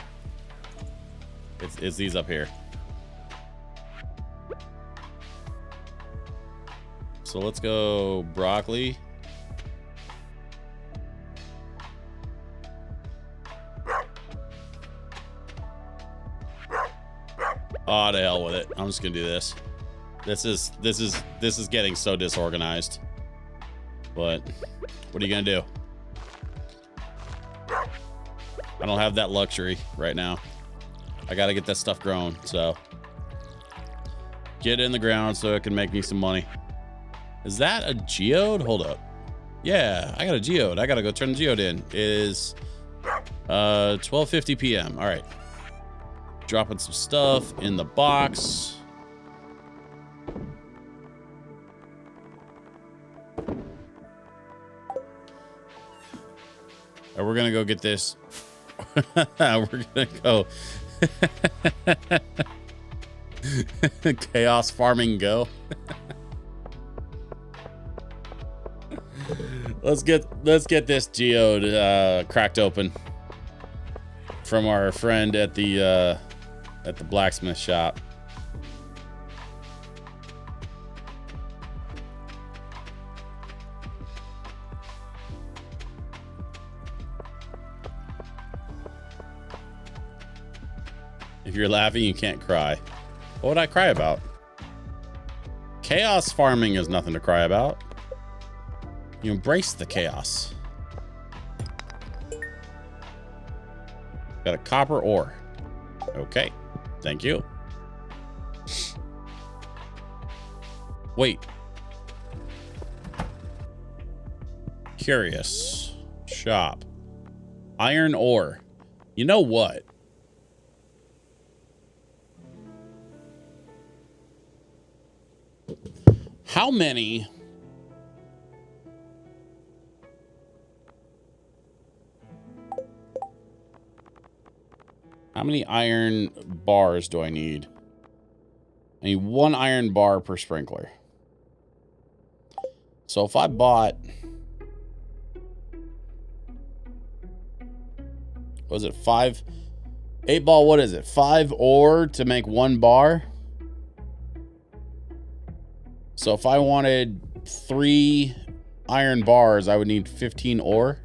It's these up here. So let's go broccoli. Oh, to hell with it. I'm just gonna do this. This is getting so disorganized. But what are you gonna do? I don't have that luxury right now. I gotta get that stuff grown, so get it in the ground so it can make me some money. Is that a geode? Hold up. Yeah, I got a geode. I gotta go turn the geode in. It is 12:50 p.m. All right. Dropping some stuff in the box. And we're gonna go get this. We're gonna go chaos farming go. Let's get this geode cracked open from our friend at the blacksmith shop. If you're laughing, you can't cry. What would I cry about? Chaos farming is nothing to cry about. You embrace the chaos. Got a copper ore. Okay. Thank you. Wait. Curious. Shop. Iron ore. You know what? How many iron bars do I need? I need 1 iron bar per sprinkler. So if I bought, was it 5? 8 ball, what is it? 5 ore to make 1 bar? So if I wanted 3 iron bars, I would need 15 ore.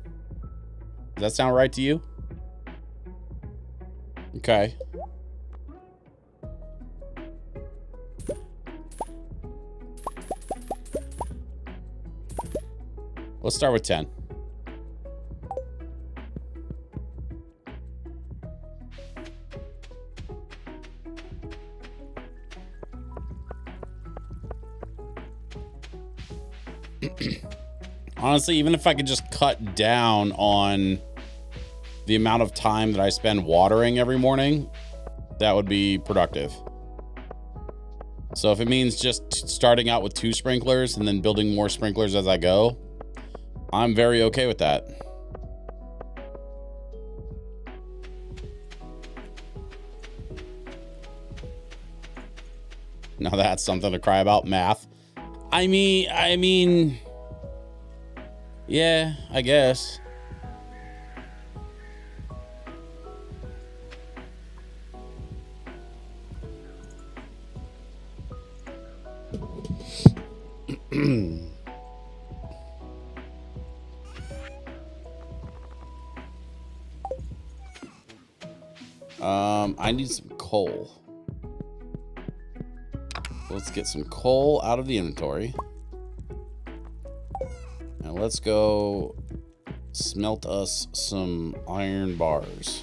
Does that sound right to you? Okay. Let's start with 10. Honestly, even if I could just cut down on the amount of time that I spend watering every morning, that would be productive. So if it means just starting out with 2 sprinklers and then building more sprinklers as I go, I'm very okay with that. Now that's something to cry about. Math. I mean, yeah, I guess. I need some coal. Let's get some coal out of the inventory. And let's go smelt us some iron bars.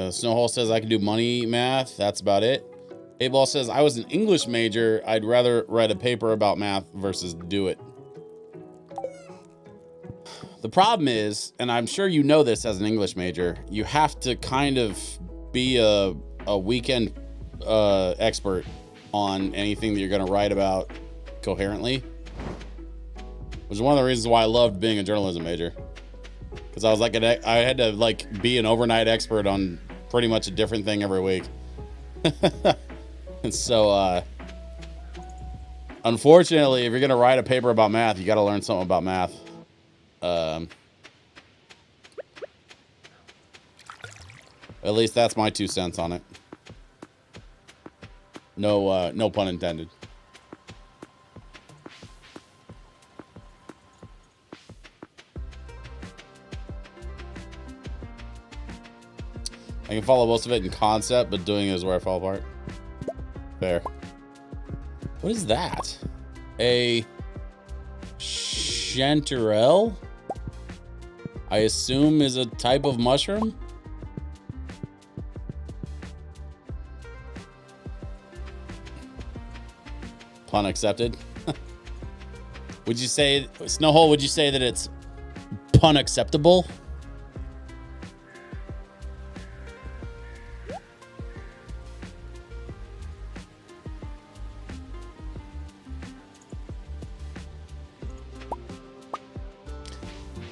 Snowhole says I can do money math. That's about it. A-Ball says I was an English major. I'd rather write a paper about math versus do it. The problem is, and I'm sure you know this as an English major, you have to kind of be a weekend expert on anything that you're going to write about coherently. Which is one of the reasons why I loved being a journalism major. Because I was like, I had to like be an overnight expert on pretty much a different thing every week. And so, unfortunately, if you're going to write a paper about math, you got to learn something about math. At least that's my 2 cents on it. No, no pun intended. I can follow most of it in concept, but doing it is where I fall apart. Fair. What is that? A chanterelle? I assume is a type of mushroom? Pun accepted. Would you say, Snowhole, would you say that it's pun acceptable?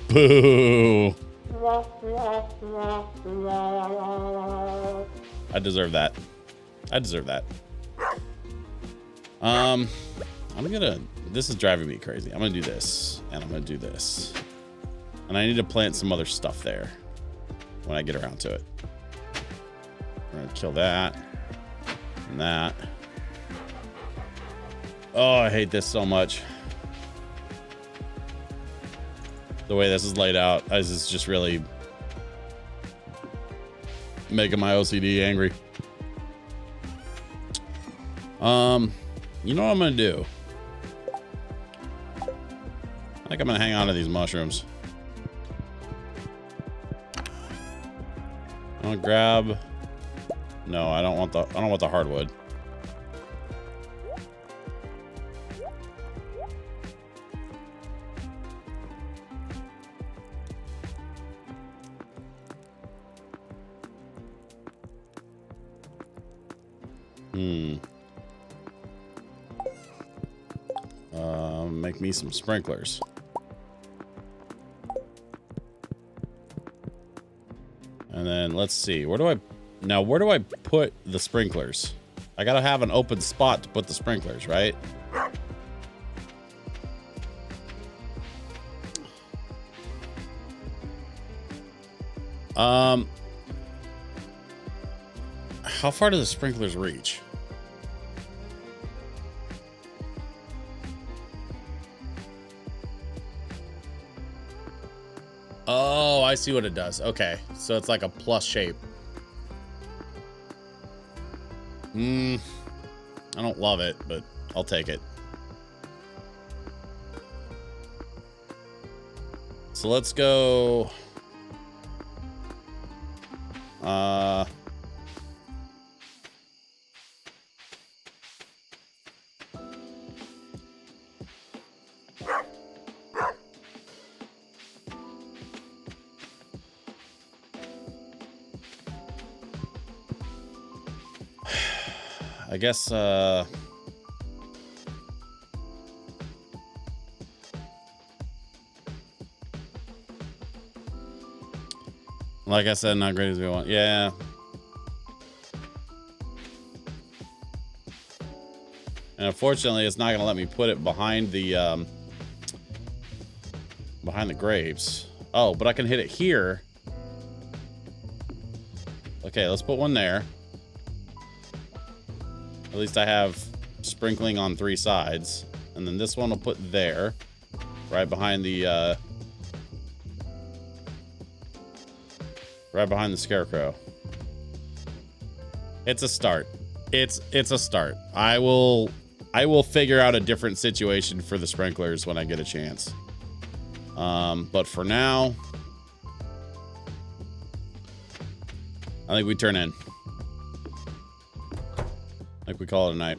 Boo. I deserve that. I deserve that. I'm gonna, this is driving me crazy. I'm gonna do this, and I'm gonna do this. And I need to plant some other stuff there when I get around to it. We're gonna kill that and that. Oh, I hate this so much. The way this is laid out is just really making my OCD angry. You know what I'm gonna do? I think I'm gonna hang on to these mushrooms. I'm gonna grab. No, I don't want the hardwood. Make me some sprinklers. And then let's see, where do I put the sprinklers? I gotta have an open spot to put the sprinklers, right? How far do the sprinklers reach? Oh, I see what it does. Okay, so it's like a plus shape. I don't love it, but I'll take it. So let's go. I guess, like I said, not great as we want. Yeah. And unfortunately, it's not going to let me put it behind the grapes. Oh, but I can hit it here. Okay, let's put one there. At least I have sprinkling on 3 sides. And then this one will put there. Right behind the scarecrow. It's a start. It's a start. I will figure out a different situation for the sprinklers when I get a chance. But for now, I think we turn in. Like we call it a night.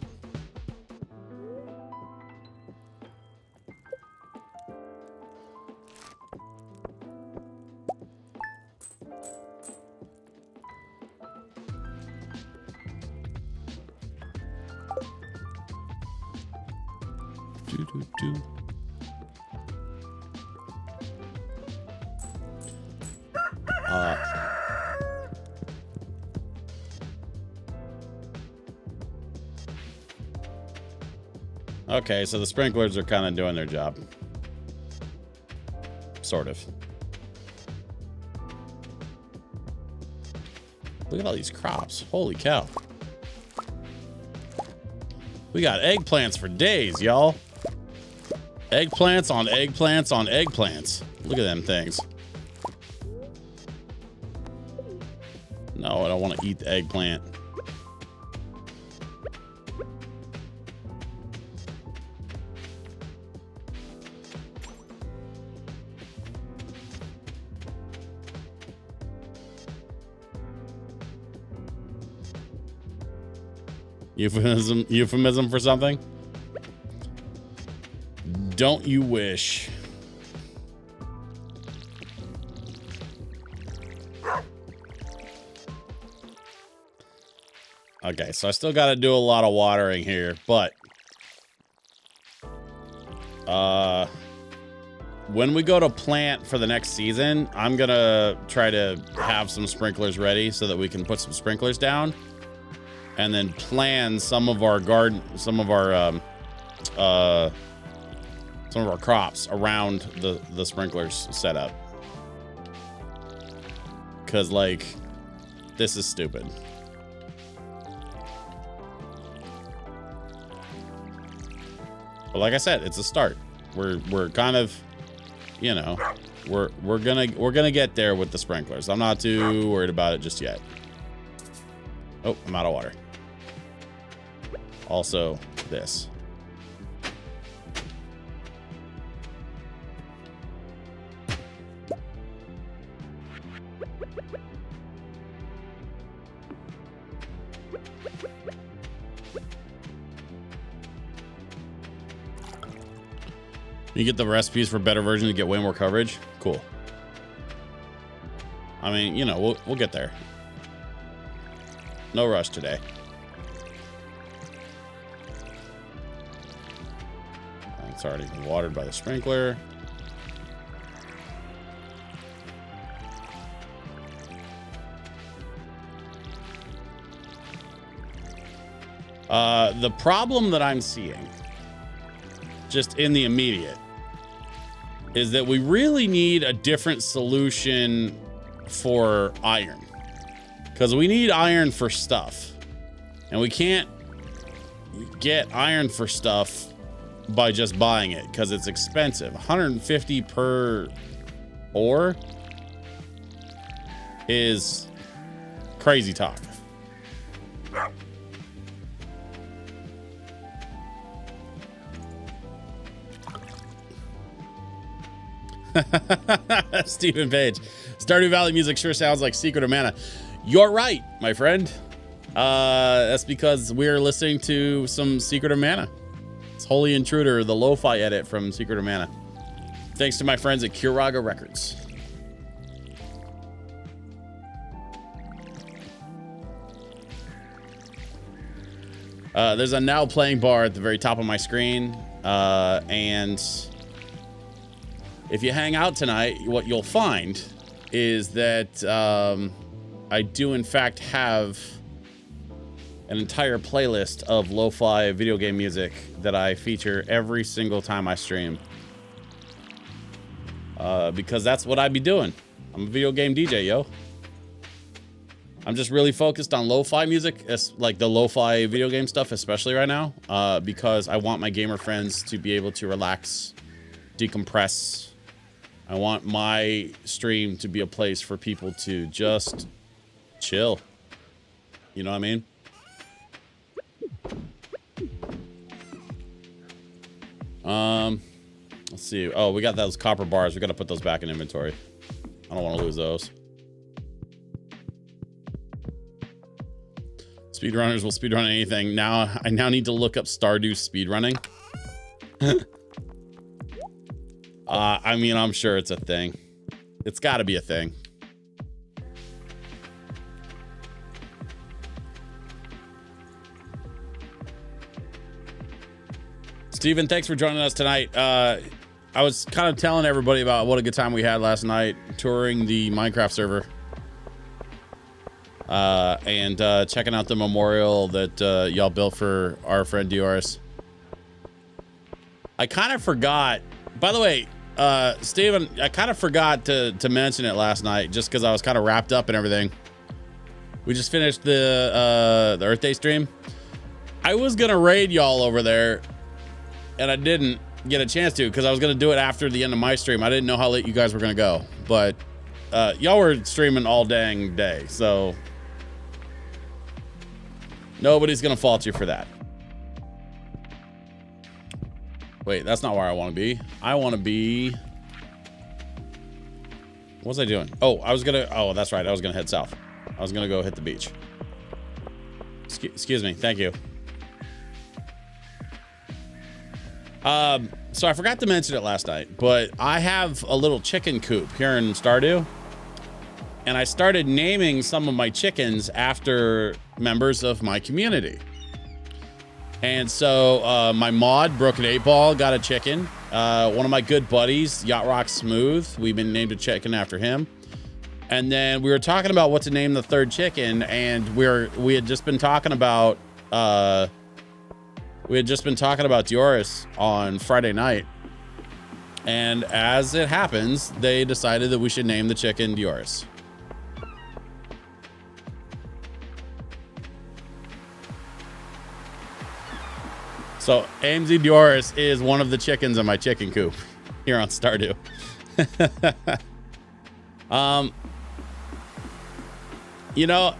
Okay, so the sprinklers are kind of doing their job. Sort of. Look at all these crops. Holy cow. We got eggplants for days, y'all. Eggplants on eggplants on eggplants. Look at them things. No, I don't want to eat the eggplant. Euphemism for something? Don't you wish? Okay, so I still got to do a lot of watering here, but when we go to plant for the next season, I'm gonna try to have some sprinklers ready so that we can put some sprinklers down and then plan some of our garden, some of our crops around the sprinklers setup. Cause like, this is stupid. But like I said, it's a start. We're kind of, you know, we're gonna get there with the sprinklers. I'm not too worried about it just yet. Oh, I'm out of water. Also, this. You get the recipes for better versions to get way more coverage. Cool. I mean, you know, we'll get there. No rush today. It's already been watered by the sprinkler. The problem that I'm seeing, just in the immediate, is that we really need a different solution for iron. Because we need iron for stuff. And we can't get iron for stuff by just buying it, because it's expensive. 150 per ore is crazy talk. Stephen Page. Stardew Valley music sure sounds like Secret of Mana. You're right, my friend. That's because we're listening to some Secret of Mana. It's Holy Intruder, the lo-fi edit from Secret of Mana. Thanks to my friends at Curaga Records. There's a now playing bar at the very top of my screen. And if you hang out tonight, what you'll find is that I do in fact have an entire playlist of lo-fi video game music that I feature every single time I stream. Because that's what I'd be doing. I'm a video game DJ, yo. I'm just really focused on lo-fi music, like the lo-fi video game stuff, especially right now, because I want my gamer friends to be able to relax, decompress. I want my stream to be a place for people to just chill. You know what I mean? Let's see. Oh, we got those copper bars. We got to put those back in inventory. I don't want to lose those. Speedrunners will speedrun anything. Now, I now need to look up Stardew speedrunning. I mean, I'm sure it's a thing. It's got to be a thing. Steven, thanks for joining us tonight. I was kind of telling everybody about what a good time we had last night touring the Minecraft server. And checking out the memorial that y'all built for our friend Dioris. I kind of forgot, by the way, Steven, I kind of forgot to mention it last night just because I was kind of wrapped up in everything. We just finished the Earth Day stream. I was gonna raid y'all over there, and I didn't get a chance to because I was gonna do it after the end of my stream. I didn't know how late you guys were gonna go, but y'all were streaming all dang day, so nobody's gonna fault you for that. Wait, that's not where I want to be. I want to be. What was I doing? Oh, I was gonna. Oh, that's right. I was gonna head south. I was gonna go hit the beach. Excuse me. Thank you. So I forgot to mention it last night, but I have a little chicken coop here in Stardew, and I started naming some of my chickens after members of my community. And so my mod, Broken 8 Ball, got a chicken. One of my good buddies, Yacht Rock Smooth, we've been named a chicken after him. And then we were talking about what to name the third chicken, and we had just been talking about Dioris on Friday night. And as it happens, they decided that we should name the chicken Dioris. So AMZ Dioris is one of the chickens in my chicken coop here on Stardew. You know,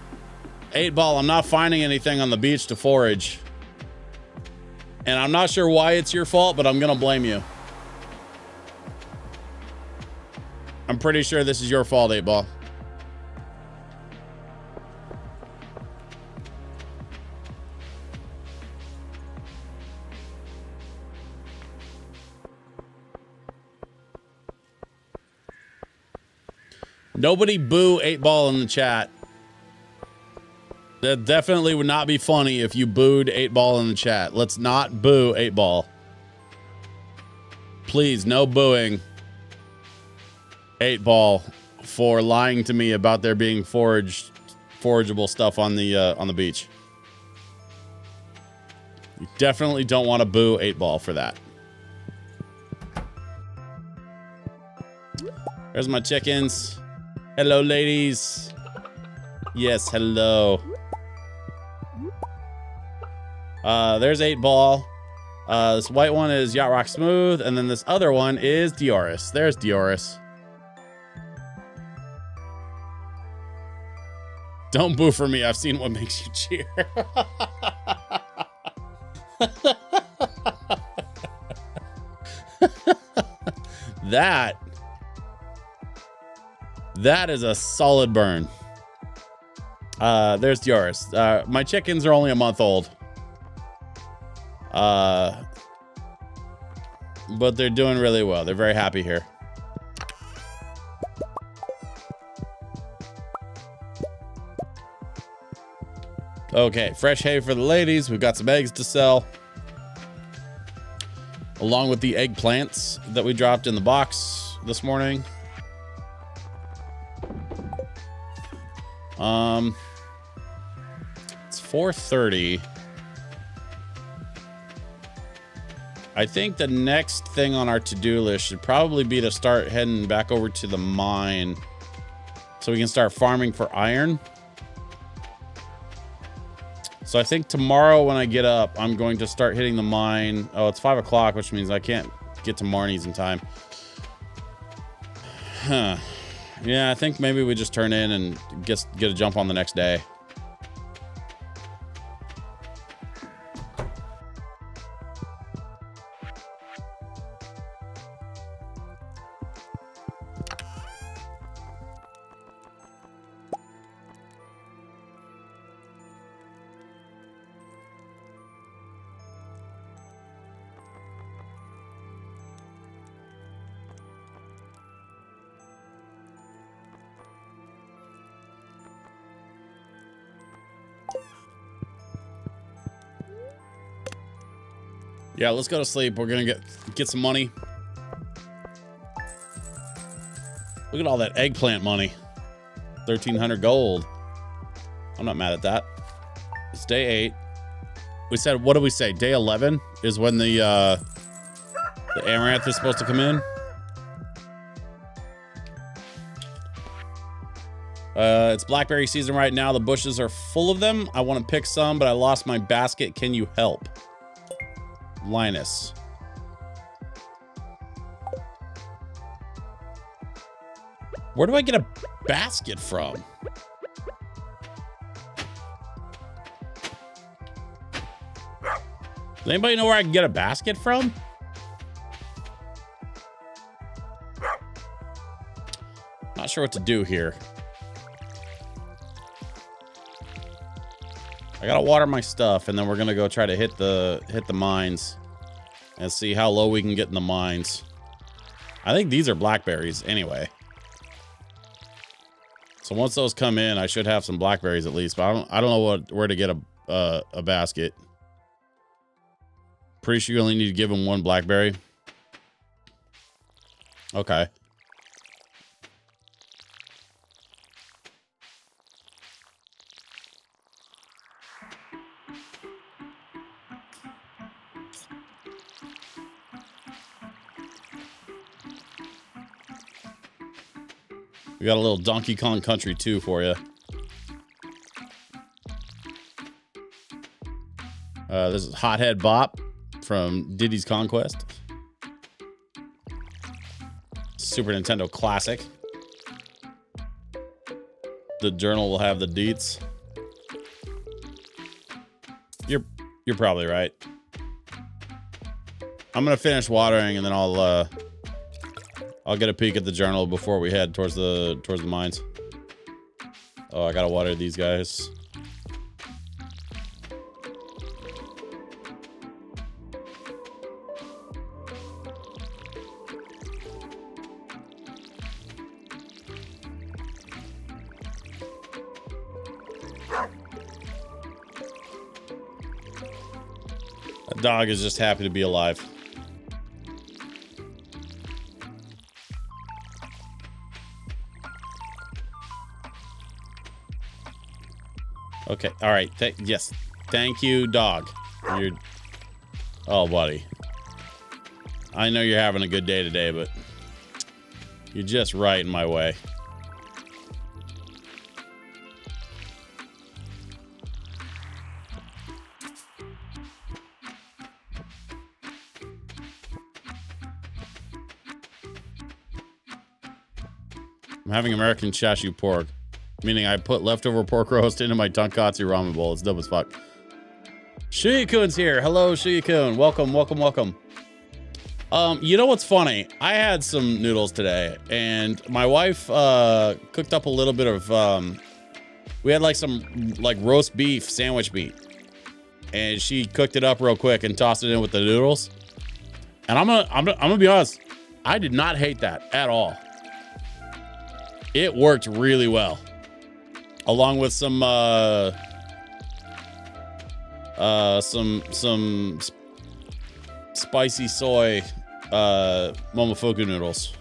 8 Ball, I'm not finding anything on the beach to forage. And I'm not sure why it's your fault, but I'm gonna blame you. I'm pretty sure this is your fault, 8 Ball. Nobody boo 8 Ball in the chat. That definitely would not be funny if you booed 8 Ball in the chat. Let's not boo 8 Ball. Please, no booing 8 Ball for lying to me about there being forageable stuff on the beach. You definitely don't want to boo 8 Ball for that. There's my chickens. Hello, ladies. Yes, hello. There's 8 Ball. This white one is Yacht Rock Smooth, and then this other one is Dioris. There's Dioris. Don't boo for me. I've seen what makes you cheer. That is a solid burn. There's Dioris. My chickens are only a month old. But they're doing really well. They're very happy here. Okay, fresh hay for the ladies. We've got some eggs to sell, along with the eggplants that we dropped in the box this morning. It's 4:30. I think the next thing on our to-do list should probably be to start heading back over to the mine so we can start farming for iron. So I think tomorrow when I get up, I'm going to start hitting the mine. Oh, it's 5 o'clock, which means I can't get to Marnie's in time. Huh. Yeah, I think maybe we just turn in and get a jump on the next day. Yeah, let's go to sleep. We're gonna get some money. Look at all that eggplant money. 1,300 gold. I'm not mad at that. It's day 8. We said, what did we say? Day 11 is when the amaranth is supposed to come in. It's blackberry season right now. The bushes are full of them. I want to pick some, but I lost my basket. Can you help? Linus. Where do I get a basket from? Does anybody know where I can get a basket from? Not sure what to do here. I gotta water my stuff, and then we're gonna go try to hit the mines and see how low we can get in the mines. I think these are blackberries anyway. So once those come in, I should have some blackberries at least. But I don't know where to get a basket. Pretty sure you only need to give him one blackberry. Okay. We got a little Donkey Kong Country 2 for you. This is Hothead Bop from Diddy's Conquest. Super Nintendo classic. The journal will have the deets. You're probably right. I'm gonna finish watering and then I'll get a peek at the journal before we head towards the mines. Oh, I gotta water these guys. That dog is just happy to be alive. Okay, all right. Yes, thank you, dog. Oh, buddy. I know you're having a good day today, but you're just right in my way. I'm having American chashu pork. Meaning I put leftover pork roast into my tonkatsu ramen bowl. It's dumb as fuck. Shuyukun's here. Hello, Shuyukun. Welcome, welcome, welcome. You know what's funny? I had some noodles today, and my wife cooked up a little bit of we had like some roast beef sandwich meat, and she cooked it up real quick and tossed it in with the noodles. And I'm gonna be honest, I did not hate that at all. It worked really well. Along with some spicy soy momofuku noodles.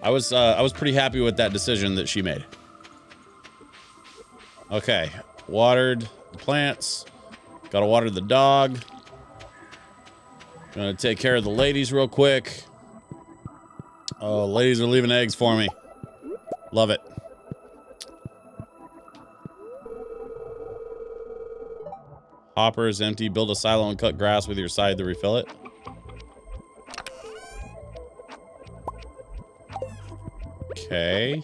I was pretty happy with that decision that she made. Okay, watered the plants. Gotta water the dog. Gonna take care of the ladies real quick. Oh, ladies are leaving eggs for me. Love it. Hopper is empty. Build a silo and cut grass with your side to refill it. Okay.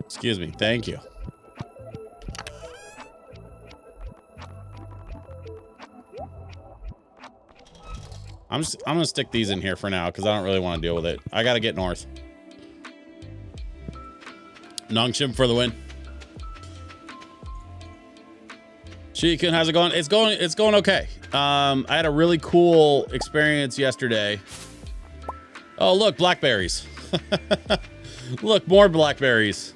Excuse me. Thank you. I'm gonna stick these in here for now because I don't really want to deal with it. I gotta get north. Nongshim for the win. Shikun, how's it going? It's going okay. I had a really cool experience yesterday. Oh, look, blackberries. Look, more blackberries.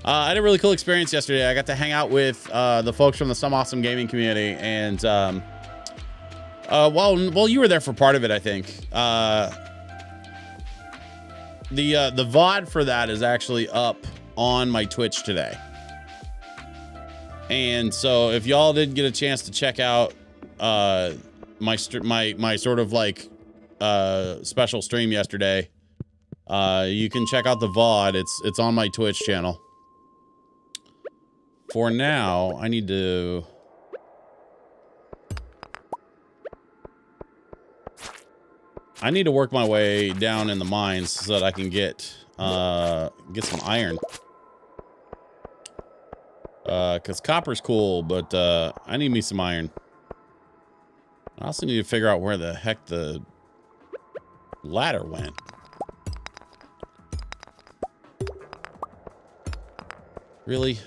I had a really cool experience yesterday. I got to hang out with the folks from the Some Awesome Gaming community, and well, you were there for part of it, I think. The VOD for that is actually up on my Twitch today. And so if y'all didn't get a chance to check out my sort of like special stream yesterday, you can check out the VOD. It's on my Twitch channel. For now, I need to... work my way down in the mines so that I can get some iron. Because copper's cool, but I need me some iron. I also need to figure out where the heck the ladder went. Really?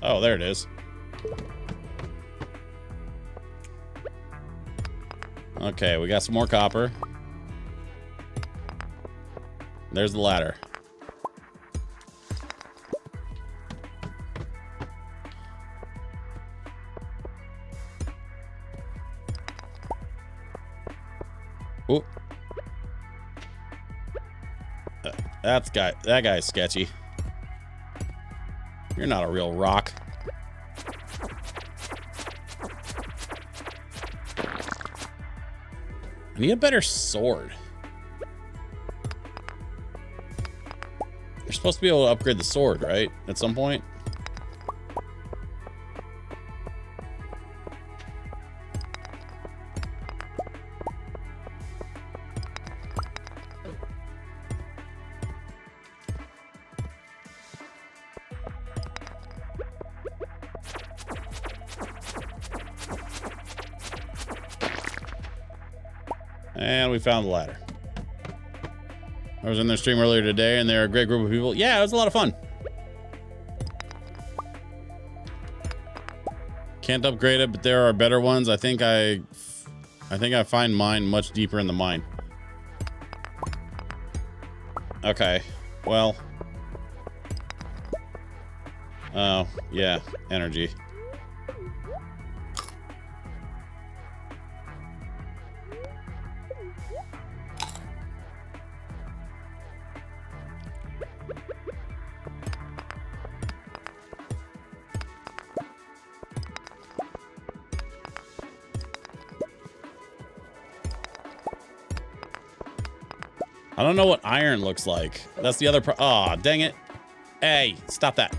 Oh, there it is. Okay, we got some more copper. There's the ladder. Ooh. That guy's sketchy. You're not a real rock. I need a better sword. You're supposed to be able to upgrade the sword, right? At some point? And we found the ladder. I was in their stream earlier today, and they're a great group of people. Yeah, it was a lot of fun. Can't upgrade it, but there are better ones. I think I find mine much deeper in the mine. Okay, well. Oh, yeah, energy. I don't know what iron looks like. That's the other oh, dang it. Hey, stop that.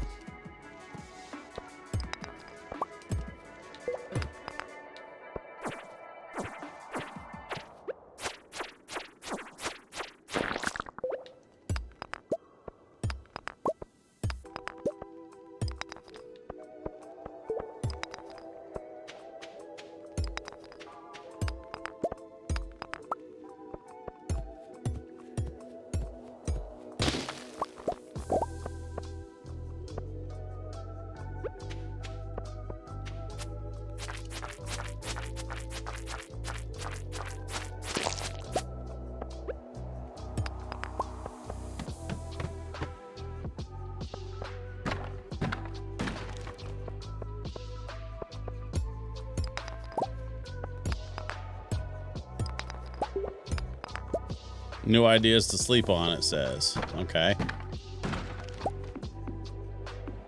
New ideas to sleep on, it says. Okay.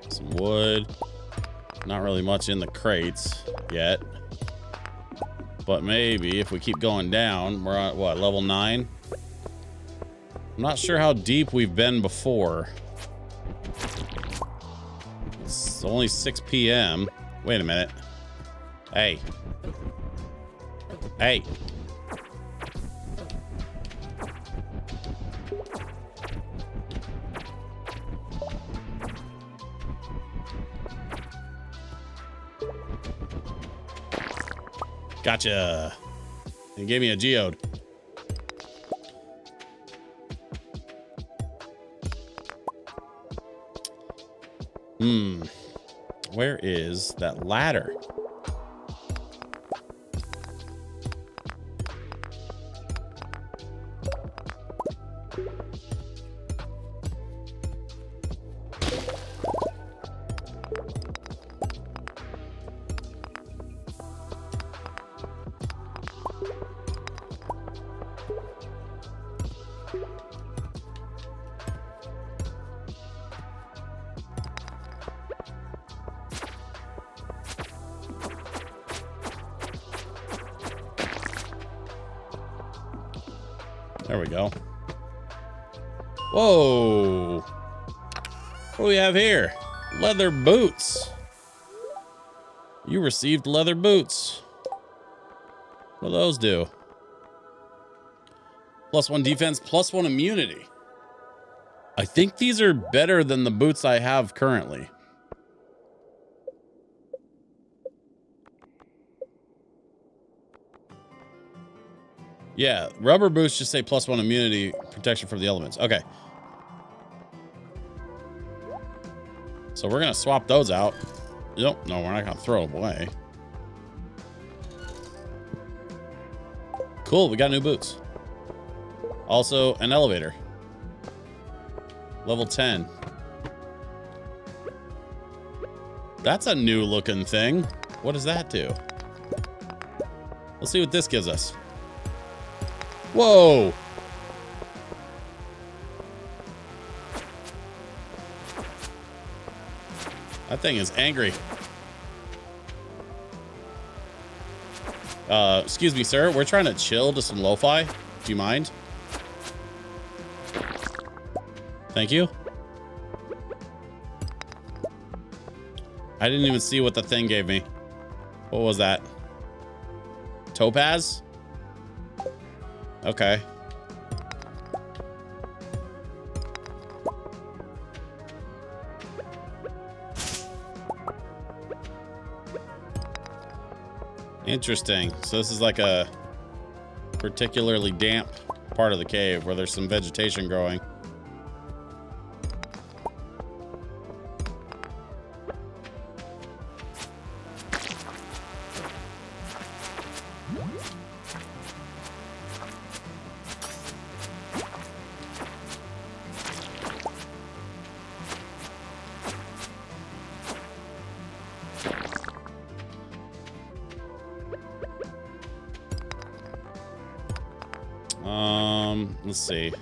Some wood. Not really much in the crates yet. But maybe if we keep going down, we're at what, level 9? I'm not sure how deep we've been before. It's only 6 p.m. Wait a minute. Hey. Hey. Gotcha. He gave me a geode. Where is that ladder? There we go. Whoa. What do we have here? Leather boots. You received leather boots. What do those do? +1 defense, +1 immunity. I think these are better than the boots I have currently. Yeah, rubber boots just say +1 immunity, protection from the elements. Okay. So we're going to swap those out. Nope, no, we're not going to throw them away. Cool, we got new boots. Also, an elevator. Level 10. That's a new looking thing. What does that do? Let's see what this gives us. Whoa! That thing is angry. Excuse me, sir. We're trying to chill to some lo-fi. Do you mind? Thank you. I didn't even see what the thing gave me. What was that? Topaz? Okay. Interesting. So this is like a particularly damp part of the cave where there's some vegetation growing. Let's see.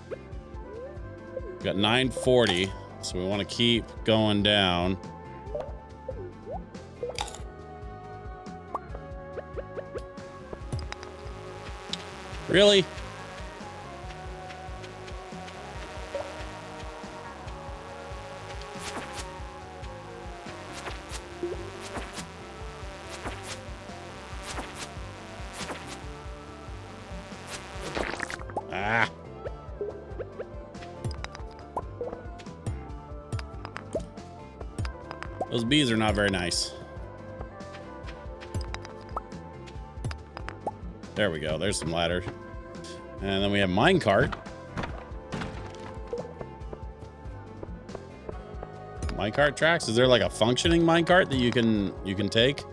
We got 940, so we want to keep going down. Really? Ah. Those bees are not very nice. There we go. There's some ladder. And then we have minecart. Minecart tracks? Is there like a functioning minecart that you can take?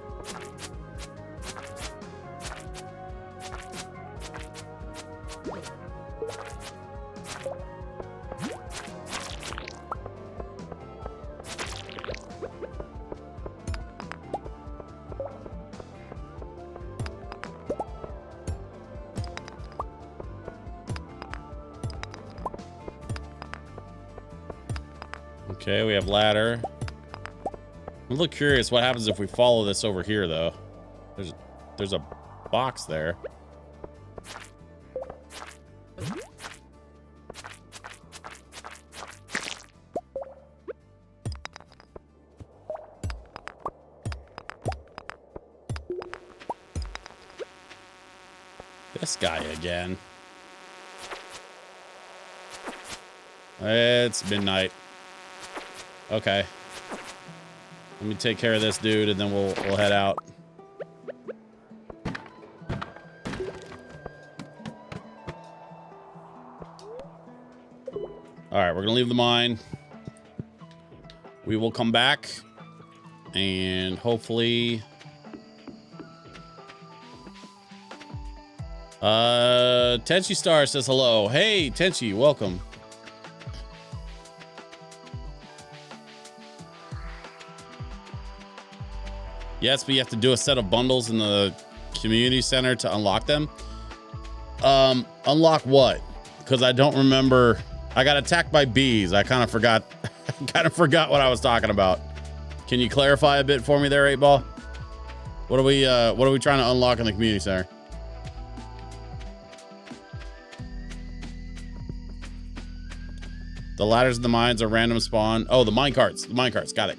Okay, we have ladder. I'm a little curious what happens if we follow this over here, though. There's a box there. This guy again. It's midnight. Okay. Let me take care of this dude and then we'll head out. All right, we're gonna leave the mine. We will come back and hopefully... Tenchi Star says hello. Hey, Tenchi, welcome. Yes, but you have to do a set of bundles in the community center to unlock them. Unlock what? Because I don't remember. I got attacked by bees. I kind of forgot. What I was talking about. Can you clarify a bit for me there, 8-Ball? What are we trying to unlock in the community center? The ladders in the mines are random spawn. Oh, the mine carts. The mine carts. Got it.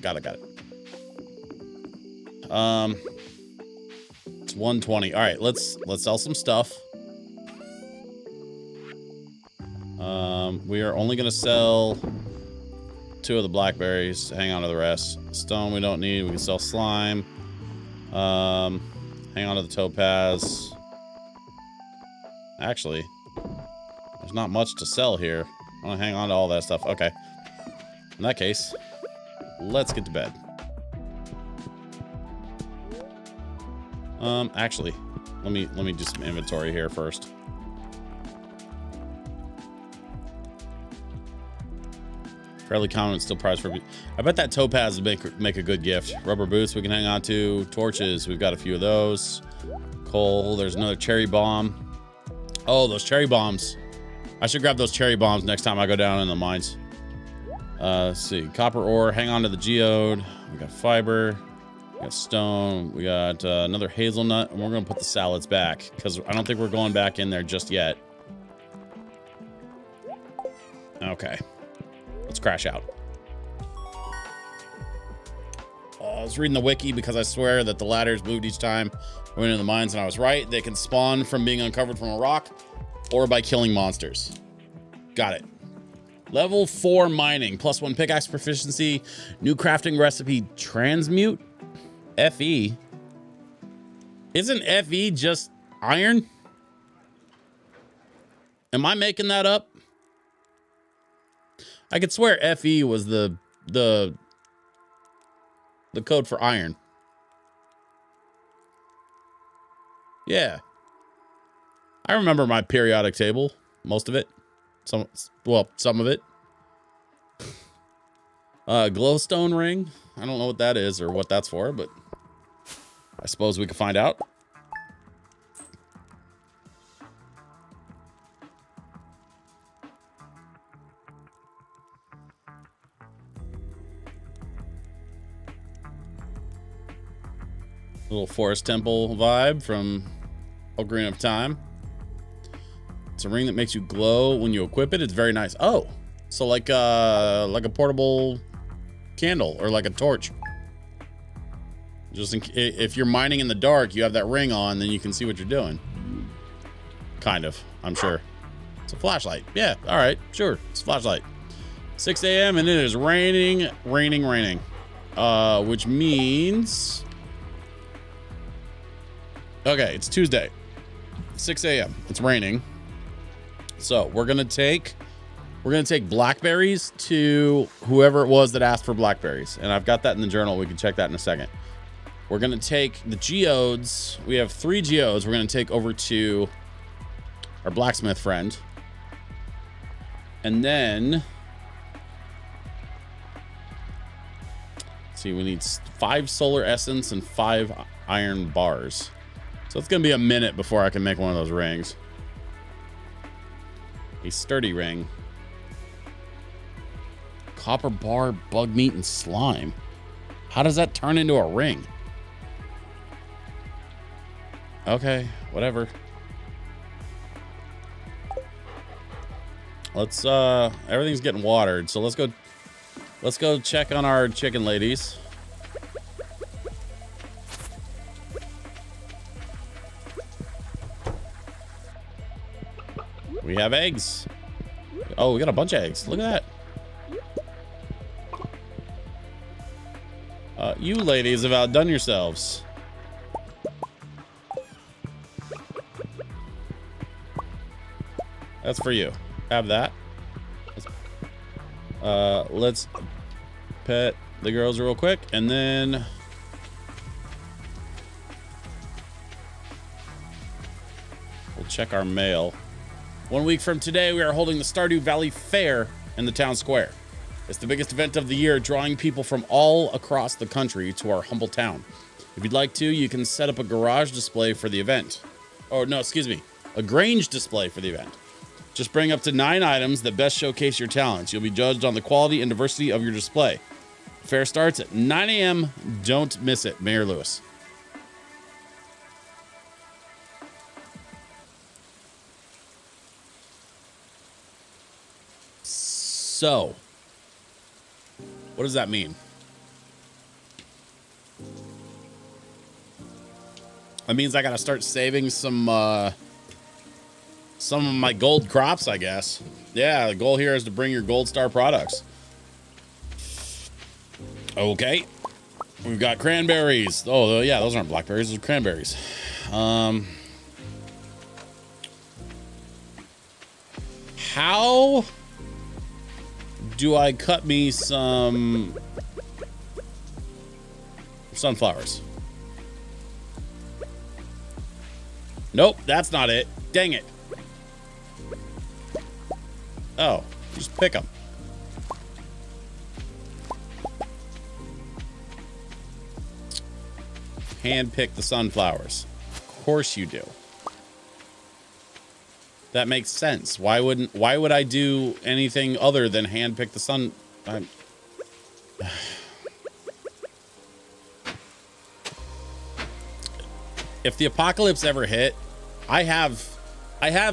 It's 120. All right, let's sell some stuff. We are only gonna sell 2 of the blackberries. Hang on to the rest. Stone we don't need. We can sell slime. Hang on to the topaz. Actually, there's not much to sell here. I'm gonna hang on to all that stuff. Okay. In that case, let's get to bed. Actually, let me do some inventory here first. Fairly common, still priced for. I bet that topaz would make a good gift. Rubber boots we can hang on to. Torches, we've got a few of those. Coal, there's another cherry bomb. Oh, those cherry bombs. I should grab those cherry bombs next time I go down in the mines. Let's see, copper ore, hang on to the geode. We got fiber, we got stone, we got another hazelnut, and we're gonna put the salads back because I don't think we're going back in there just yet. Okay, let's crash out. I was reading the wiki because I swear that the ladders moved each time I went into the mines, and I was right. They can spawn from being uncovered from a rock or by killing monsters. Got it. Level 4 mining, +1 pickaxe proficiency, new crafting recipe, transmute, FE. Isn't FE just iron? Am I making that up? I could swear FE was the code for iron. Yeah. I remember my periodic table, most of it. Some of it. Glowstone ring. I don't know what that is or what that's for, but I suppose we can find out. Little forest temple vibe from Ocarina of Time. It's a ring that makes you glow when you equip it. It's very nice. Oh, so like a portable candle or like a torch. Just if you're mining in the dark, you have that ring on, then you can see what you're doing. Kind of, I'm sure. It's a flashlight. Yeah, all right, sure. It's a flashlight. 6 a.m. and it is raining. Which means... Okay, it's Tuesday. 6 a.m. It's raining. So we're gonna take blackberries to whoever it was that asked for blackberries, and I've got that in the journal. We can check that in a second. We're gonna take the geodes. We have 3 geodes. We're gonna take over to our blacksmith friend, and then let's see. We need 5 solar essence and 5 iron bars. So it's gonna be a minute before I can make one of those rings. A sturdy ring. Copper bar, bug meat, and slime. How does that turn into a ring? Okay, whatever. Let's everything's getting watered, so let's go check on our chicken ladies. We have eggs. Oh, we got a bunch of eggs. Look at that. You ladies have outdone yourselves. That's for you. Have that. Let's pet the girls real quick, and then we'll check our mail. 1 week from today, we are holding the Stardew Valley Fair in the town square. It's the biggest event of the year, drawing people from all across the country to our humble town. If you'd like to, you can set up a garage display for the event. Oh, no, excuse me. A Grange display for the event. Just bring up to 9 items that best showcase your talents. You'll be judged on the quality and diversity of your display. The fair starts at 9 a.m. Don't miss it. Mayor Lewis. So, what does that mean? That means I gotta start saving some of my gold crops, I guess. Yeah, the goal here is to bring your gold star products. Okay. We've got cranberries. Oh, yeah, those aren't blackberries, those are cranberries. How do I cut me some sunflowers? Nope, that's not it. Dang it. Oh, just pick them. Hand pick the sunflowers. Of course you do. That makes sense. Why would I do anything other than hand pick the sun? If the apocalypse ever hit, I have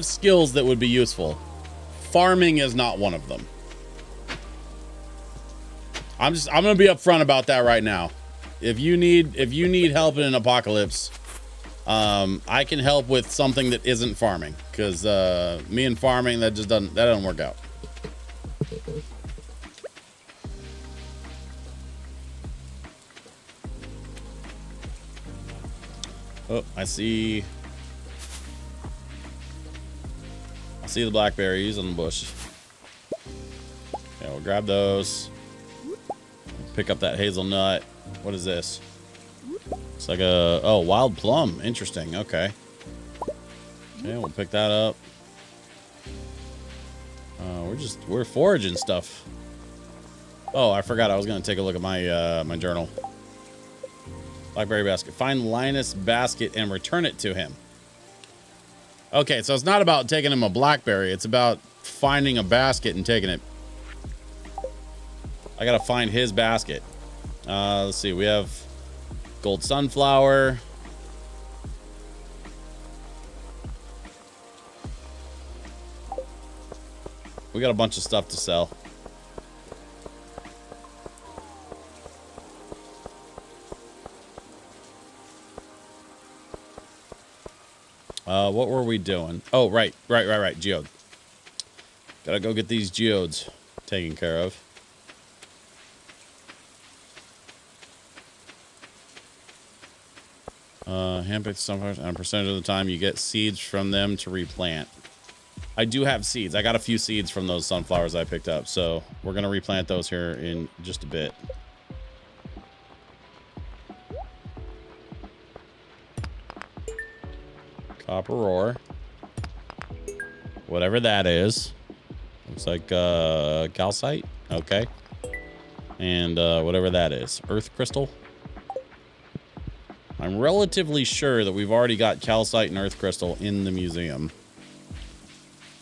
skills that would be useful. Farming is not one of them. I'm gonna be upfront about that right now. If you need help in an apocalypse, I can help with something that isn't farming, because me and farming, that doesn't work out. Oh, I see the blackberries on the bush. Yeah, we'll grab those. Pick up that hazelnut. What is this? It's like a wild plum. Interesting. Okay. Okay, we'll pick that up. We're foraging stuff. Oh, I forgot I was gonna take a look at my my journal. Blackberry basket. Find Linus' basket and return it to him. Okay, so it's not about taking him a blackberry. It's about finding a basket and taking it. I gotta find his basket. Let's see. We have gold sunflower. We got a bunch of stuff to sell. What were we doing? Oh, right. Geode. Gotta go get these geodes taken care of. Handpicked sunflowers, and a percentage of the time you get seeds from them to replant. I do have seeds. I got a few seeds from those sunflowers I picked up, so we're gonna replant those here in just a bit. Copper ore. Whatever that is. Looks like calcite. Okay. And whatever that is. Earth crystal. I'm relatively sure that we've already got calcite and earth crystal in the museum.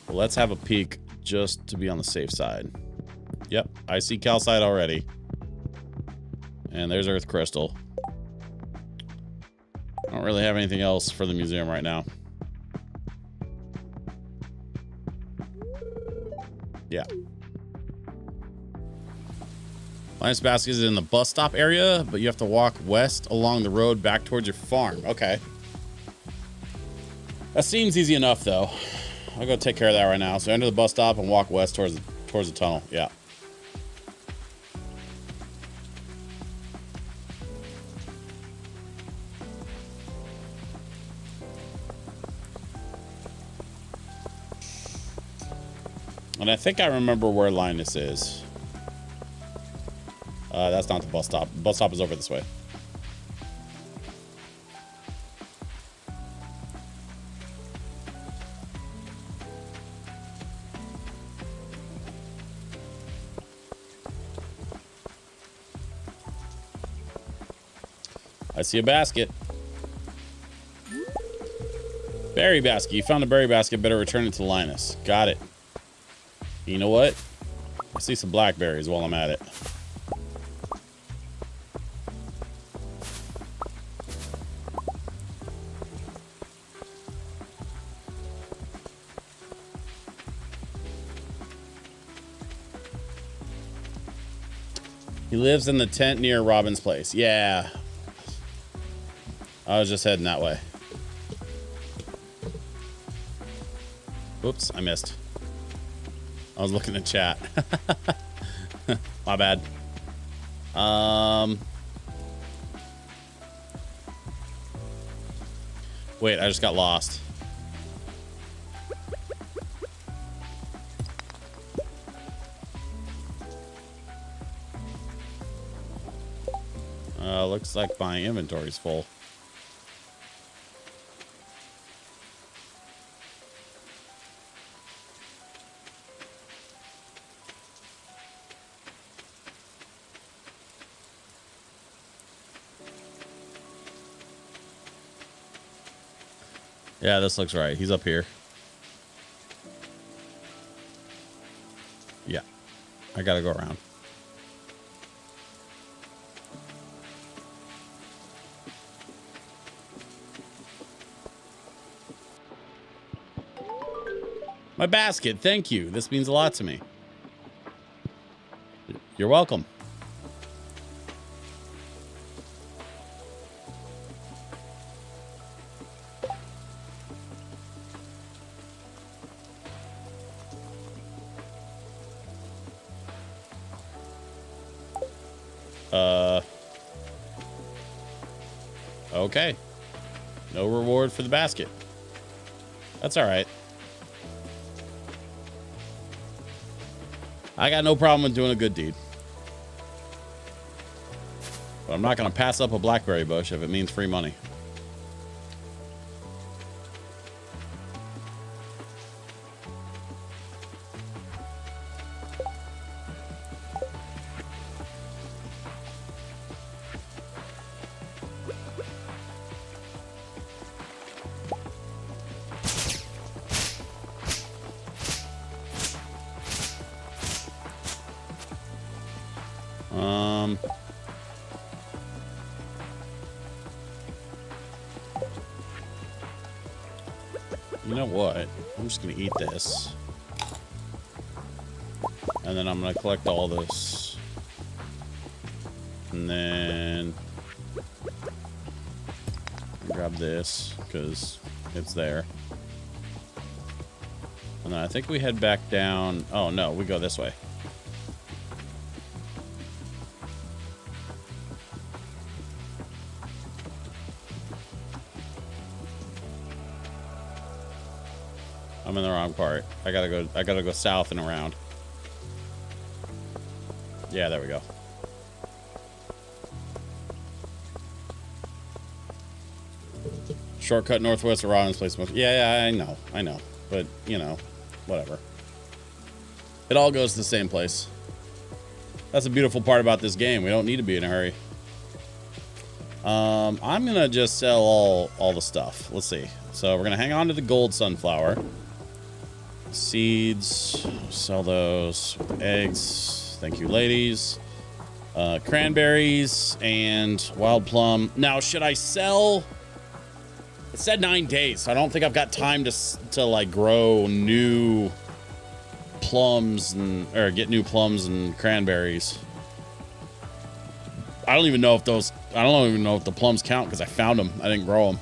Well, let's have a peek just to be on the safe side. Yep, I see calcite already. And there's earth crystal. I don't really have anything else for the museum right now. Yeah. Linus basket is in the bus stop area, but you have to walk west along the road back towards your farm. Okay. That seems easy enough, though. I'll go take care of that right now. So enter the bus stop and walk west towards the tunnel. Yeah. And I think I remember where Linus is. That's not the bus stop. The bus stop is over this way. I see a basket. Berry basket. You found a berry basket. Better return it to Linus. Got it. You know what? I see some blackberries while I'm at it. He lives in the tent near Robin's place. Yeah. I was just heading that way. Oops, I missed. I was looking at chat. My bad. Wait, I just got lost. Looks like my inventory's full. Yeah, this looks right. He's up here. Yeah. I gotta go around. My basket, thank you. This means a lot to me. You're welcome. Okay. No reward for the basket. That's all right. I got no problem with doing a good deed. But I'm not going to pass up a blackberry bush if it means free money. You know what? I'm just going to eat this. And then I'm going to collect all this. And then grab this because it's there. And then I think we head back down. Oh, no, we go this way. I'm in the wrong part. I gotta go south and around. Yeah, there we go. Shortcut northwest of Robin's place. Yeah, I know. But, you know, whatever. It all goes to the same place. That's a beautiful part about this game. We don't need to be in a hurry. I'm gonna just sell all the stuff. Let's see. So we're gonna hang on to the gold sunflower. Seeds, sell those. Eggs, thank you, ladies. Cranberries and wild plum. Now, should I sell? It said 9 days, so I don't think I've got time to like grow new plums or get new plums and cranberries. I don't even know if the plums count because I found them. I didn't grow them.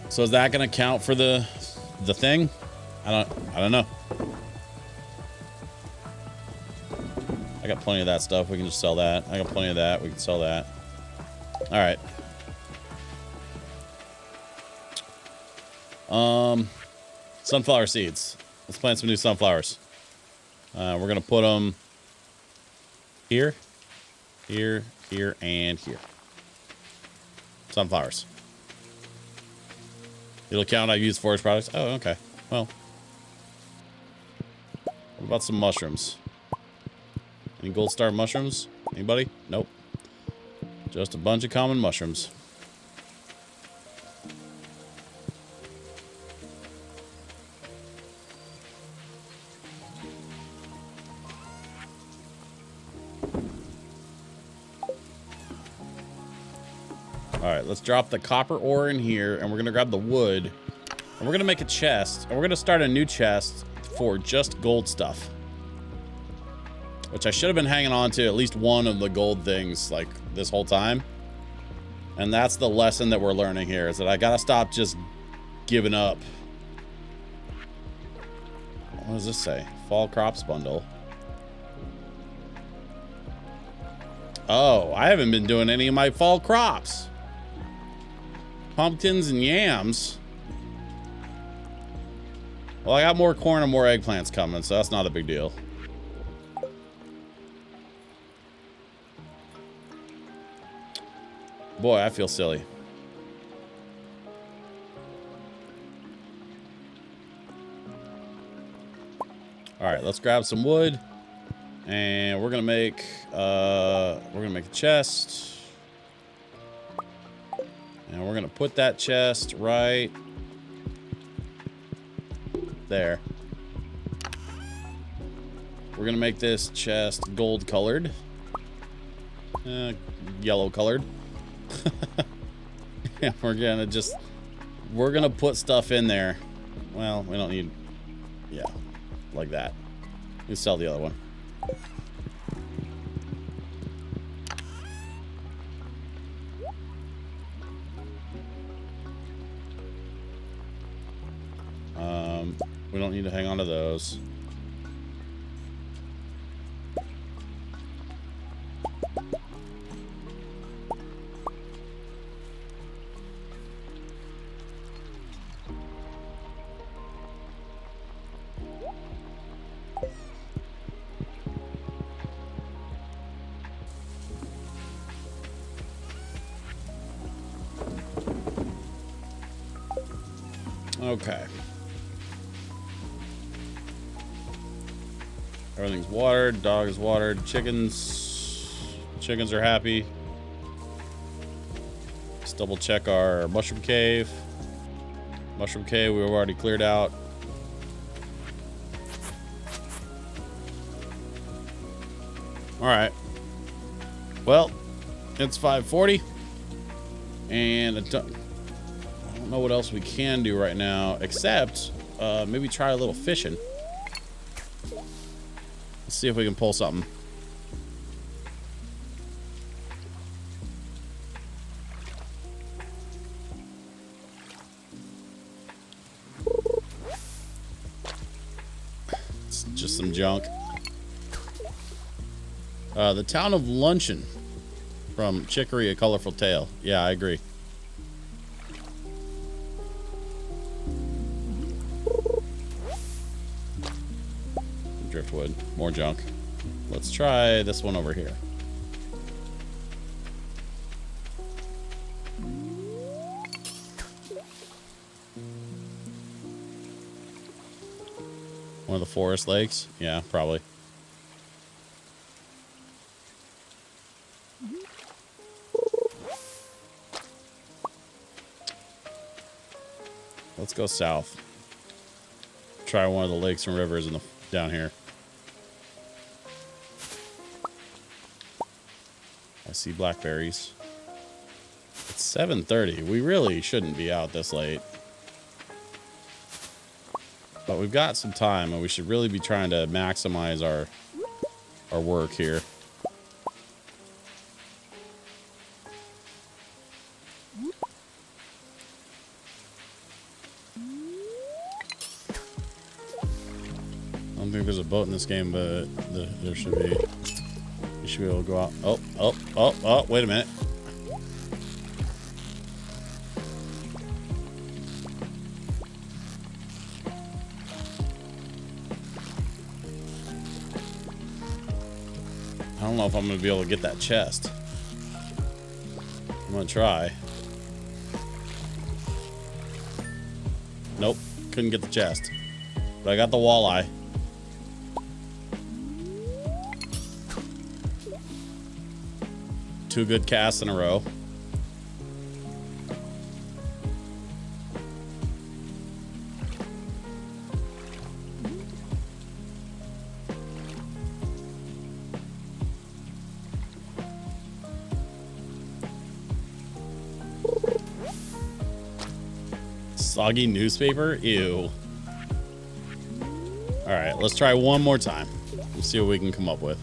So is that going to count for the thing? I don't know. I got plenty of that stuff. We can just sell that. I got plenty of that. We can sell that. All right. Sunflower seeds. Let's plant some new sunflowers. We're gonna put them Here, here, here, and here. Sunflowers. It'll count I've used forest products. Oh, okay. Well. What about some mushrooms? Any gold star mushrooms? Anybody? Nope. Just a bunch of common mushrooms. Alright, let's drop the copper ore in here, and we're going to grab the wood, and we're going to make a chest, and we're going to start a new chest for just gold stuff. Which I should have been hanging on to at least one of the gold things, like, this whole time. And that's the lesson that we're learning here, is that I got to stop just giving up. What does this say? Fall crops bundle. Oh, I haven't been doing any of my fall crops. Pumpkins and yams. Well, I got more corn and more eggplants coming, so that's not a big deal. Boy, I feel silly. All right, let's grab some wood, and we're gonna make a chest. And we're gonna put that chest right there. We're gonna make this chest gold colored, yellow colored. Yeah, we're gonna put stuff in there. Well, we don't need, yeah, like that. We sell the other one. We don't need to hang on to those. Okay. Everything's watered. Dog is watered. Chickens are happy. Let's double check our mushroom cave. Mushroom cave we've already cleared out. All right. Well, it's 5:40, and I don't know what else we can do right now, except maybe try a little fishing. Let's see if we can pull something. It's just some junk. The town of Luncheon from Chicory, A Colorful Tale. Yeah, I agree. Driftwood, more junk. Let's try this one over here. One of the forest lakes? Yeah, probably. Let's go south. Try one of the lakes and rivers in the down here. I see blackberries. It's 7:30. We really shouldn't be out this late. But we've got some time, and we should really be trying to maximize our work here. I don't think there's a boat in this game, but there should be. You should be able to go out. Oh, wait a minute. I don't know if I'm going to be able to get that chest. I'm going to try. Nope. Couldn't get the chest. But I got the walleye. Two good casts in a row. Soggy newspaper? Ew. All right, let's try one more time. Let's see what we can come up with.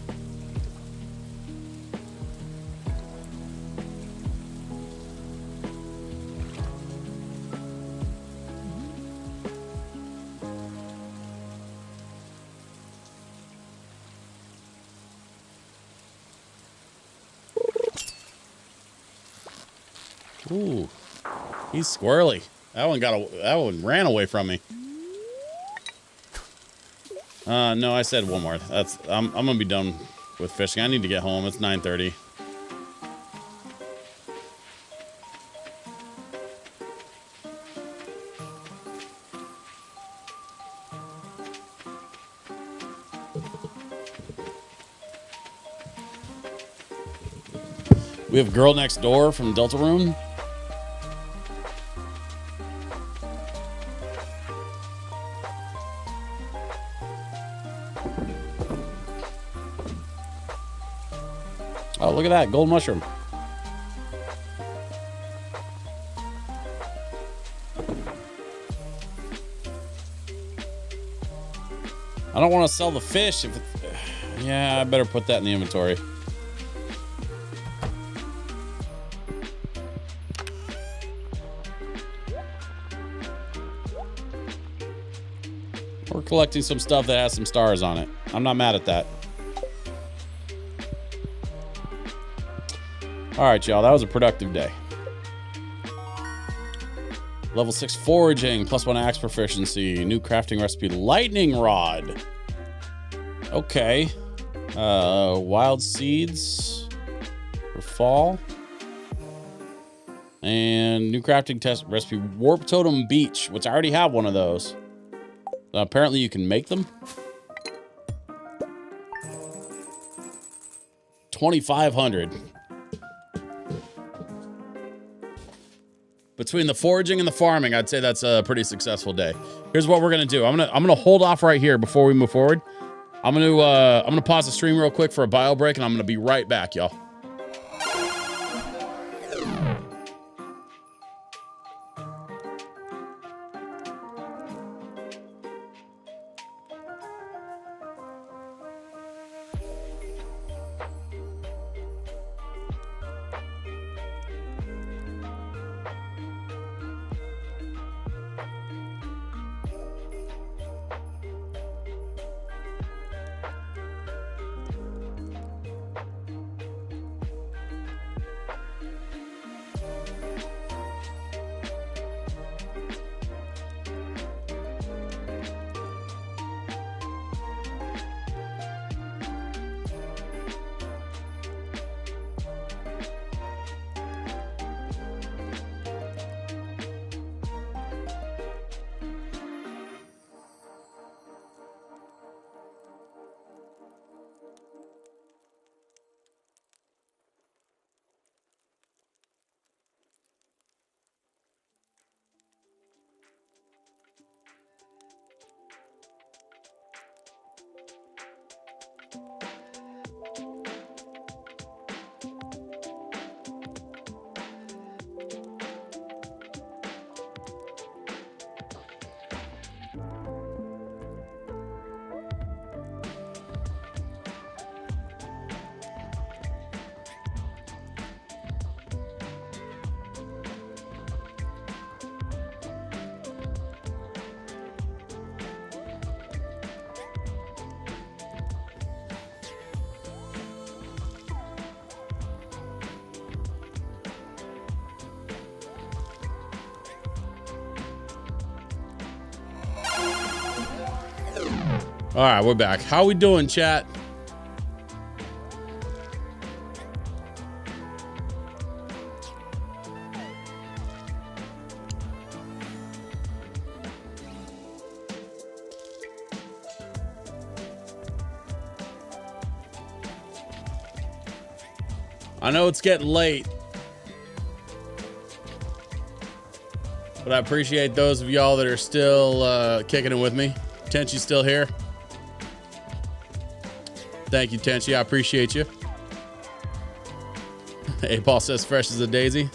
Ooh, he's squirrely. That one ran away from me. No, I said one more. I'm gonna be done with fishing. I need to get home. It's 9:30. We have Girl Next Door from Delta Room. Oh, look at that. Gold mushroom. I don't want to sell the fish. If yeah, I better put that in the inventory. We're collecting some stuff that has some stars on it. I'm not mad at that. All right, y'all, that was a productive day. Level 6 foraging, +1 axe proficiency, new crafting recipe, lightning rod. Okay. Wild seeds for fall. And new crafting test recipe, warp totem beach, which I already have one of those. Apparently you can make them. 2,500. Between the foraging and the farming, I'd say that's a pretty successful day. Here's what we're gonna do. I'm gonna hold off right here before we move forward. I'm gonna pause the stream real quick for a bio break, and I'm gonna be right back, y'all. All right, we're back. How we doing, chat? I know it's getting late, but I appreciate those of y'all that are still kicking it with me. Tenchi's still here. Thank you, Tenchi. I appreciate you. Hey, Paul says fresh as a daisy.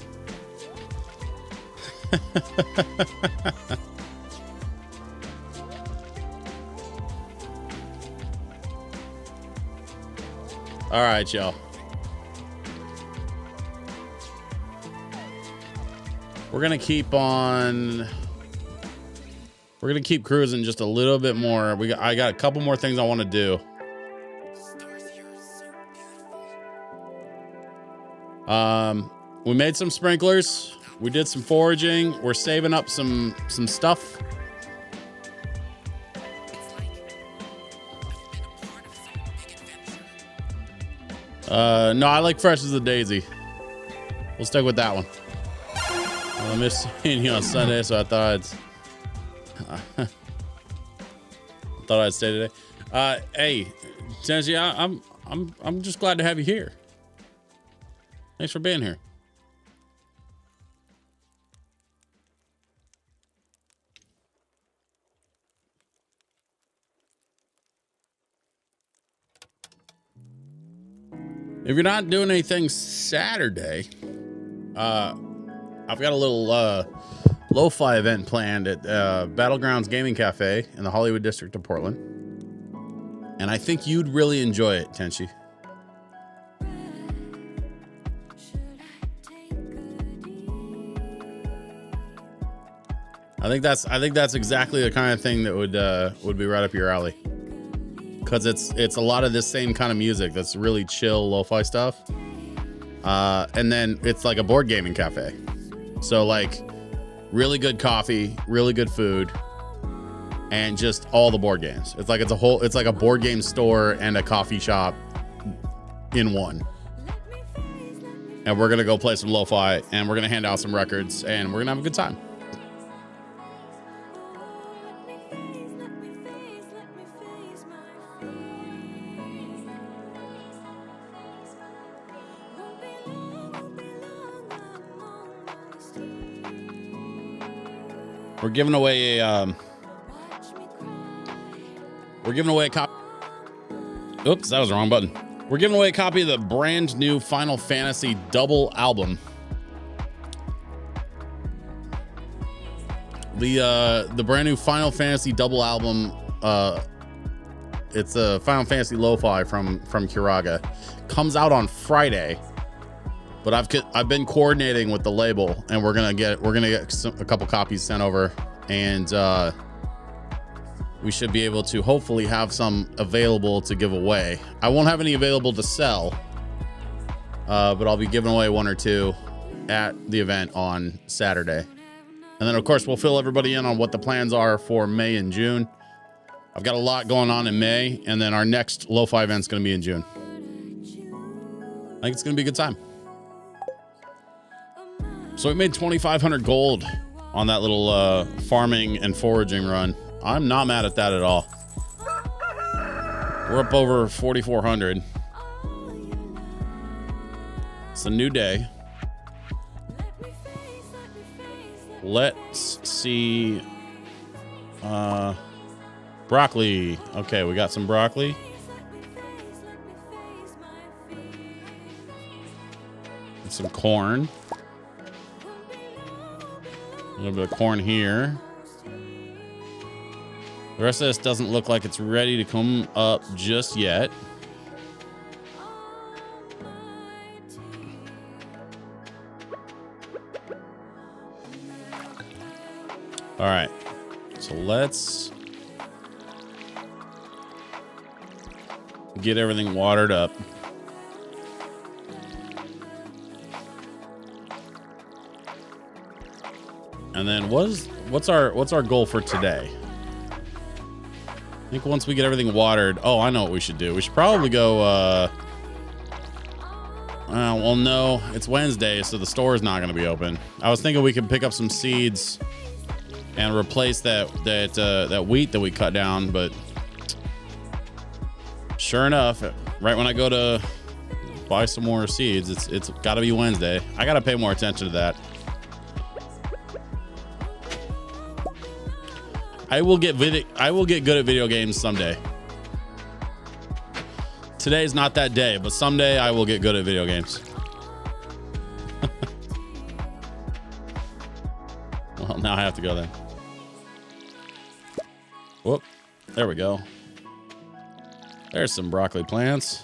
All right, y'all. We're gonna keep on. We're gonna keep cruising just a little bit more. I got a couple more things I want to do. We made some sprinklers. We did some foraging. We're saving up some stuff. No, I like fresh as a daisy. We'll stick with that one. I missed seeing you on Sunday, so I thought I'd stay today. Hey, Tennessee, I'm just glad to have you here. Thanks for being here. If you're not doing anything Saturday, I've got a little LoFi event planned at Battlegrounds Gaming Cafe in the Hollywood district of Portland. And I think you'd really enjoy it, Tenchi. I think that's exactly the kind of thing that would be right up your alley. Cause it's a lot of this same kind of music that's really chill lo-fi stuff. And then it's like a board gaming cafe. So like really good coffee, really good food, and just all the board games. It's like a board game store and a coffee shop in one. And we're gonna go play some lo-fi, and we're gonna hand out some records, and we're gonna have a good time. We're giving away a copy. Oops, that was the wrong button. We're giving away a copy of the brand new Final Fantasy double album. The brand new Final Fantasy double album. It's a Final Fantasy lo-fi from Kiraga. Comes out on Friday. But I've been coordinating with the label, and we're gonna get a couple copies sent over, and we should be able to hopefully have some available to give away. I won't have any available to sell, but I'll be giving away one or two at the event on Saturday, and then of course we'll fill everybody in on what the plans are for May and June. I've got a lot going on in May, and then our next lo-fi event's gonna be in June. I think it's gonna be a good time. So we made 2,500 gold on that little farming and foraging run. I'm not mad at that at all. We're up over 4,400. It's a new day. Let's see. Broccoli. Okay, we got some broccoli. And some corn. A little bit of corn here. The rest of this doesn't look like it's ready to come up just yet. All right, so let's get everything watered up. And then what's our goal for today? I think once we get everything watered, oh, I know what we should do. We should probably go, well, no, it's Wednesday, so the store is not going to be open. I was thinking we could pick up some seeds and replace that wheat that we cut down, but sure enough, right when I go to buy some more seeds. It's got to be Wednesday. I got to pay more attention to that. I will get good at video games someday. Today's not that day, but someday I will get good at video games. Well, now I have to go then. Whoop. There we go. There's some broccoli plants.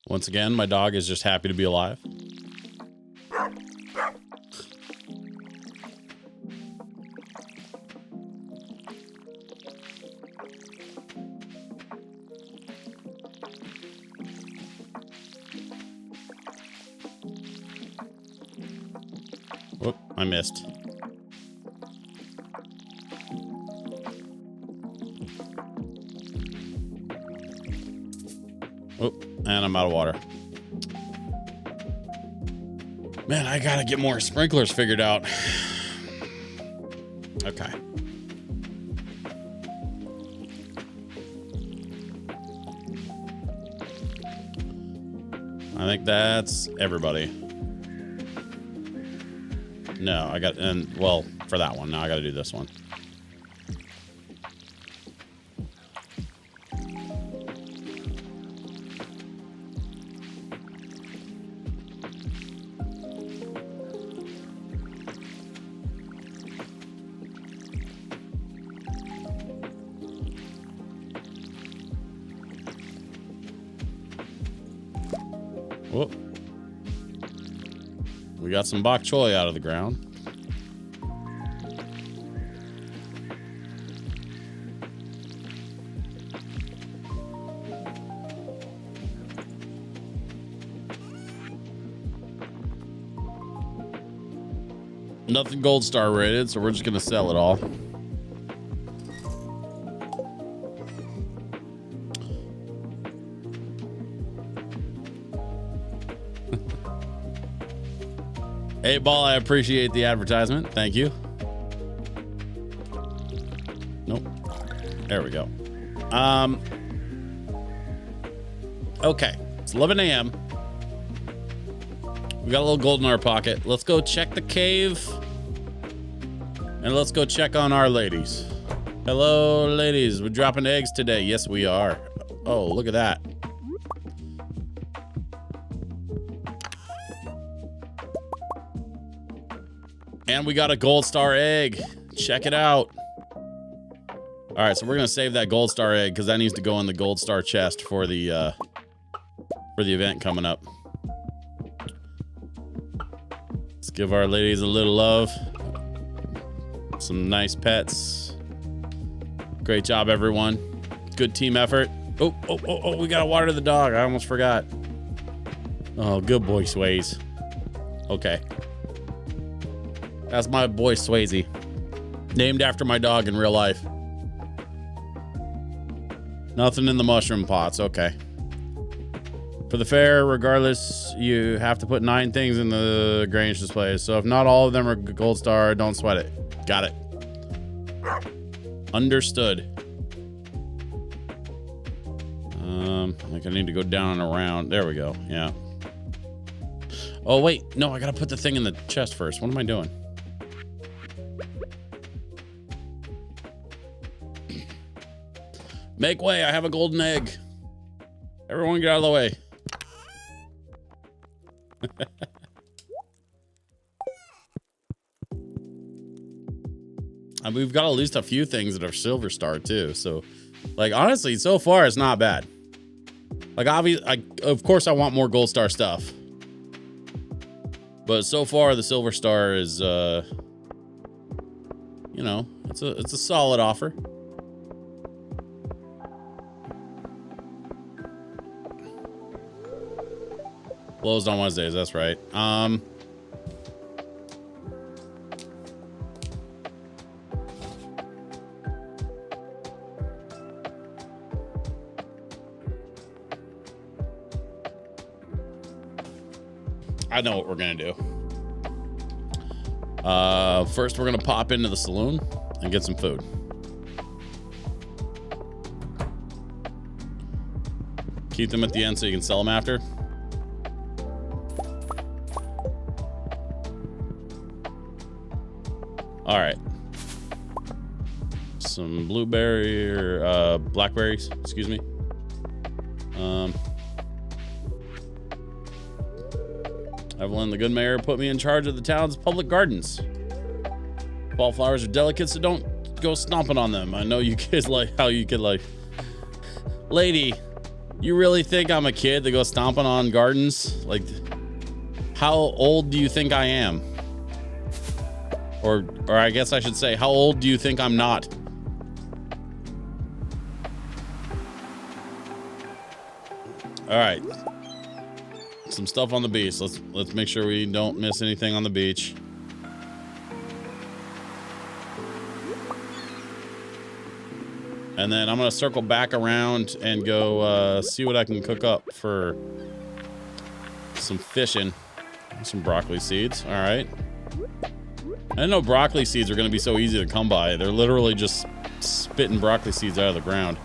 Once again, my dog is just happy to be alive. Whoop, I missed. Whoop, and I'm out of water. Man, I gotta get more sprinklers figured out. Okay. I think that's everybody. No, I got, and well, for that one, now I gotta do this one. Whoop. We got some bok choy out of the ground. Nothing gold star rated, so we're just gonna sell it all. Hey, Ball, I appreciate the advertisement. Thank you. Nope. There we go. Okay. It's 11 a.m. We got a little gold in our pocket. Let's go check the cave. And let's go check on our ladies. Hello, ladies. We're dropping eggs today. Yes, we are. Oh, look at that. And we got a gold star egg. Check it out. All right, so we're gonna save that gold star egg because that needs to go in the gold star chest for the event coming up. Let's give our ladies a little love. Some nice pets. Great job, everyone. Good team effort. Oh, we gotta water the dog. I almost forgot. Oh, good boy, Swayze. Okay. That's my boy Swayze. Named after my dog in real life. Nothing in the mushroom pots. Okay. For the fair, regardless, you have to put 9 things in the Grange display. So if not all of them are gold star, don't sweat it. Got it. Understood. I think I need to go down and around. There we go. Yeah. Oh, wait. No, I got to put the thing in the chest first. What am I doing? Make way, I have a golden egg. Everyone get out of the way. And we've got at least a few things that are silver star too. So like, honestly, so far it's not bad. Like obviously, of course I want more gold star stuff. But so far the silver star is, you know, it's a solid offer. Closed on Wednesdays, that's right. I know what we're gonna do. First, we're gonna pop into the saloon and get some food. Keep them at the end so you can sell them after. All right. Some blueberry or blackberries, excuse me. Evelyn, the good mayor, put me in charge of the town's public gardens. Wallflowers are delicate, so don't go stomping on them. I know you kids like how you could like... Lady, you really think I'm a kid that goes stomping on gardens? Like, how old do you think I am? Or I guess I should say, how old do you think I'm not? All right. Some stuff on the beach. Let's make sure we don't miss anything on the beach. And then I'm gonna circle back around and go see what I can cook up for some fishing. Some broccoli seeds. All right. I didn't know broccoli seeds are gonna be so easy to come by. They're literally just spitting broccoli seeds out of the ground.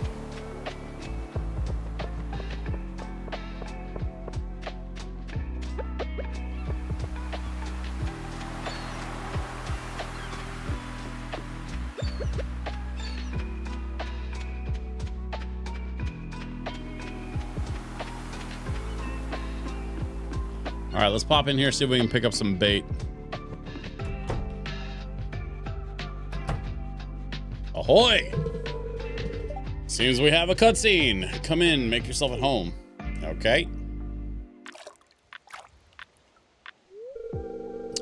All right, let's pop in here, see if we can pick up some bait. Ahoy! Seems we have a cutscene. Come in, make yourself at home. Okay.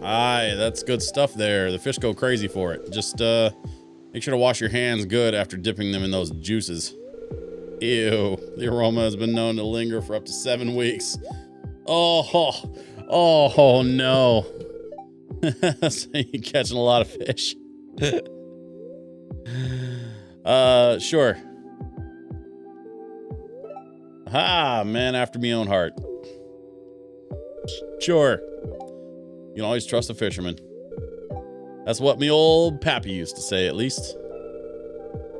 Aye, that's good stuff there. The fish go crazy for it. Just make sure to wash your hands good after dipping them in those juices. Ew, the aroma has been known to linger for up to 7 weeks. Oh no. So you're catching a lot of fish. Sure. Ha, man after me own heart. Sure. You can always trust a fisherman. That's what me old pappy used to say, at least.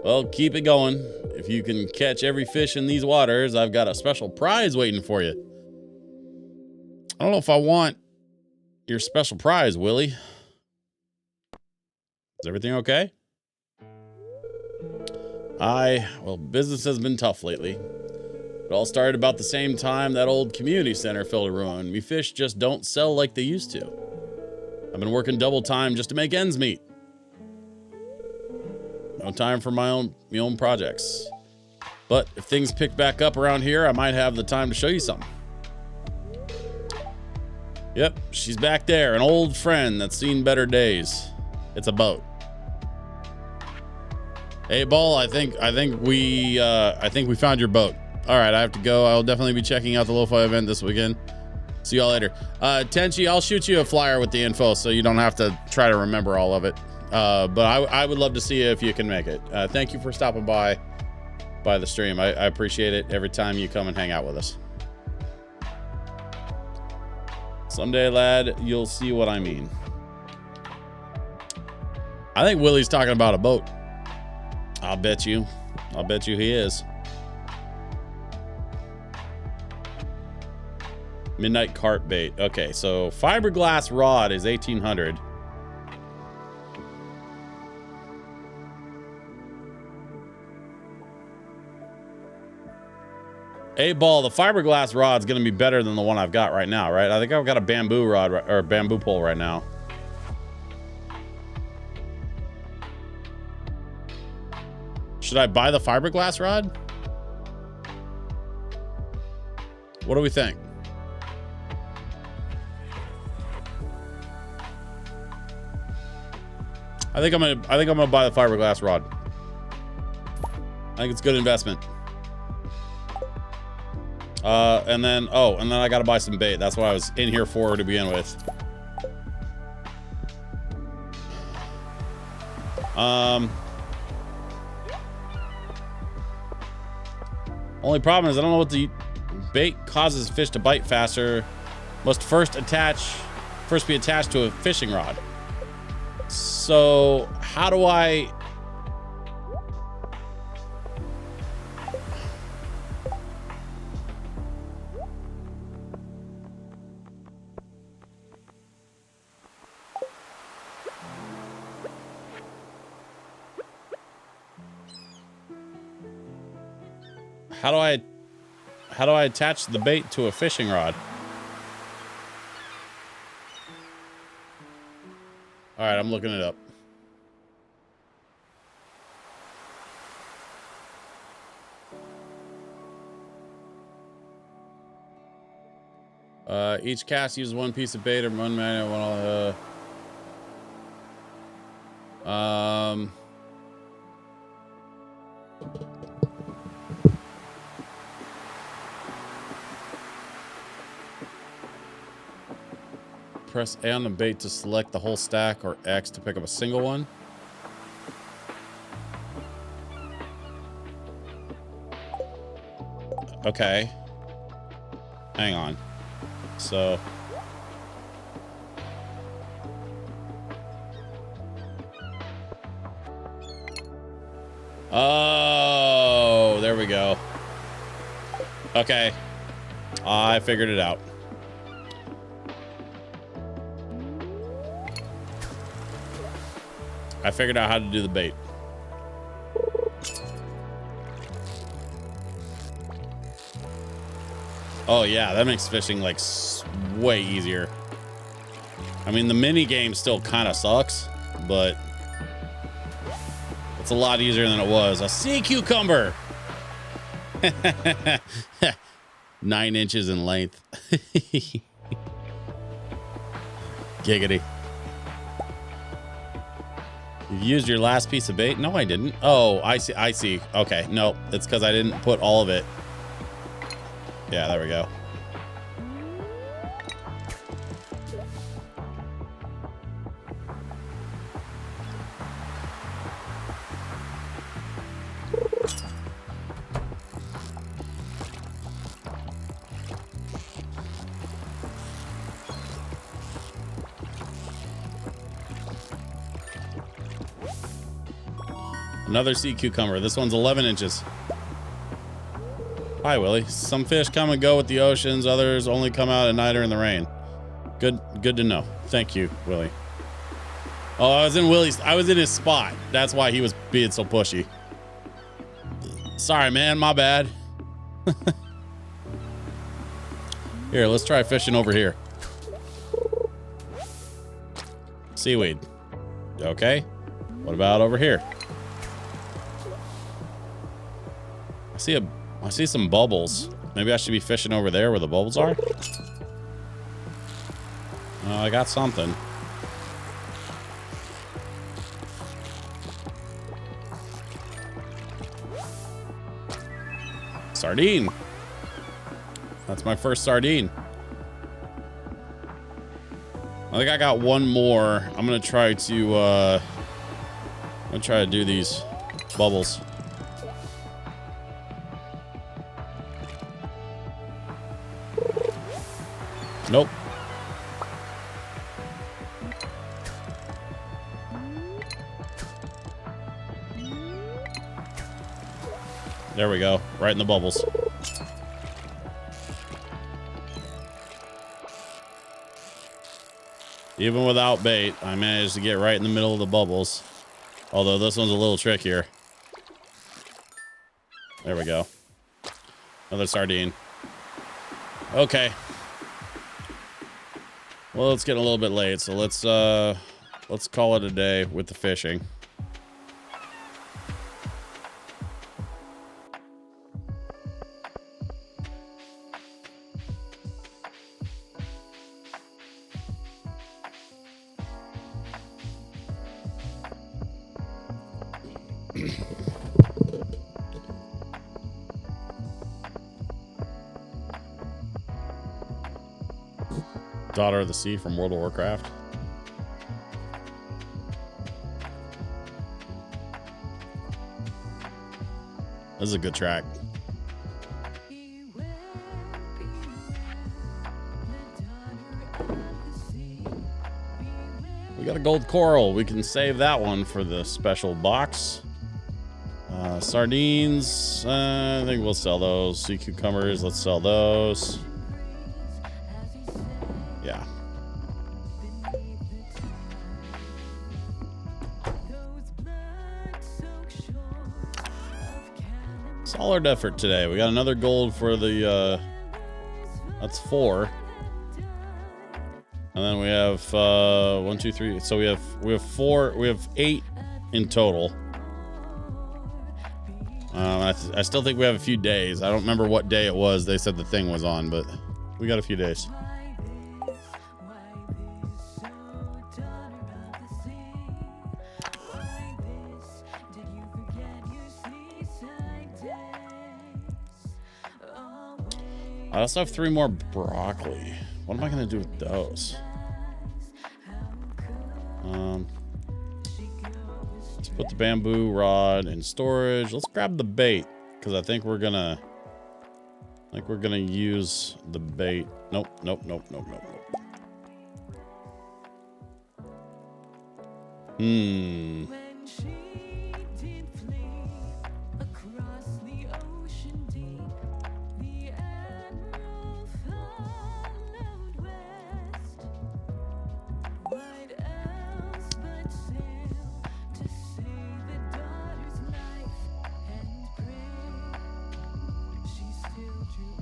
Well, keep it going. If you can catch every fish in these waters, I've got a special prize waiting for you. I don't know if I want your special prize, Willie. Is everything okay? Well, business has been tough lately. It all started about the same time that old community center fell to ruin. Me fish just don't sell like they used to. I've been working double time just to make ends meet. No time for my own projects. But if things pick back up around here, I might have the time to show you something. Yep, she's back there, an old friend that's seen better days. It's a boat. Hey, Ball, I think we found your boat. All right, I have to go. I'll definitely be checking out the LoFi event this weekend. See y'all later. Tenchi, I'll shoot you a flyer with the info so you don't have to try to remember all of it. But I would love to see if you can make it. Thank you for stopping by the stream. I appreciate it every time you come and hang out with us. Someday, lad, you'll see what I mean. I think Willie's talking about a boat. I'll bet you he is. Midnight carp bait. Okay, so fiberglass rod is 1800. Hey, Ball, the fiberglass rod's gonna be better than the one I've got right now, right? I think I've got a bamboo rod or bamboo pole right now. Should I buy the fiberglass rod? What do we think? I think I'm gonna buy the fiberglass rod. I think it's a good investment. And then I gotta buy some bait. That's what I was in here for to begin with. Only problem is I don't know what the bait causes fish to bite faster. Must first be attached to a fishing rod. So how do I... How do I attach the bait to a fishing rod? All right, I'm looking it up. Each cast uses one piece of bait or one magnet. Press A on the bait to select the whole stack, or X to pick up a single one. Okay. Hang on. So... Oh, there we go. Okay. I figured it out. I figured out how to do the bait. Oh yeah, that makes fishing like way easier. I mean, the mini game still kind of sucks, but it's a lot easier than it was. A sea cucumber. 9 inches in length. Giggity. You used your last piece of bait? No, I didn't. Oh, I see. I see. Okay. No, it's because I didn't put all of it. Yeah, there we go. Another sea cucumber. This one's 11 inches. Hi, Willie. Some fish come and go with the oceans. Others only come out at night or in the rain. Good to know. Thank you, Willie. Oh, I was in his spot. That's why he was being so pushy. Sorry, man. My bad. Here, let's try fishing over here. Seaweed. Okay. What about over here? I see some bubbles. Maybe I should be fishing over there where the bubbles are. Oh, I got something. Sardine. That's my first sardine. I think I got one more. I'm gonna try to do these bubbles. Nope. There we go. Right in the bubbles. Even without bait, I managed to get right in the middle of the bubbles. Although this one's a little trickier. There we go. Another sardine. Okay. Well, it's getting a little bit late, so let's call it a day with the fishing. Daughter of the Sea from World of Warcraft. This is a good track. We got a gold coral. We can save that one for the special box. Sardines, I think we'll sell those. Sea cucumbers, let's sell those. Yeah. Solid effort today. We got another gold for the, that's 4. And then we have 1, 2, 3. So we have 4. We have 8 in total. I still think we have a few days. I don't remember what day it was. They said the thing was on, but we got a few days. I also have 3 more broccoli. What am I going to do with those? Let's put the bamboo rod in storage. Let's grab the bait because I think we're gonna use the bait. Nope.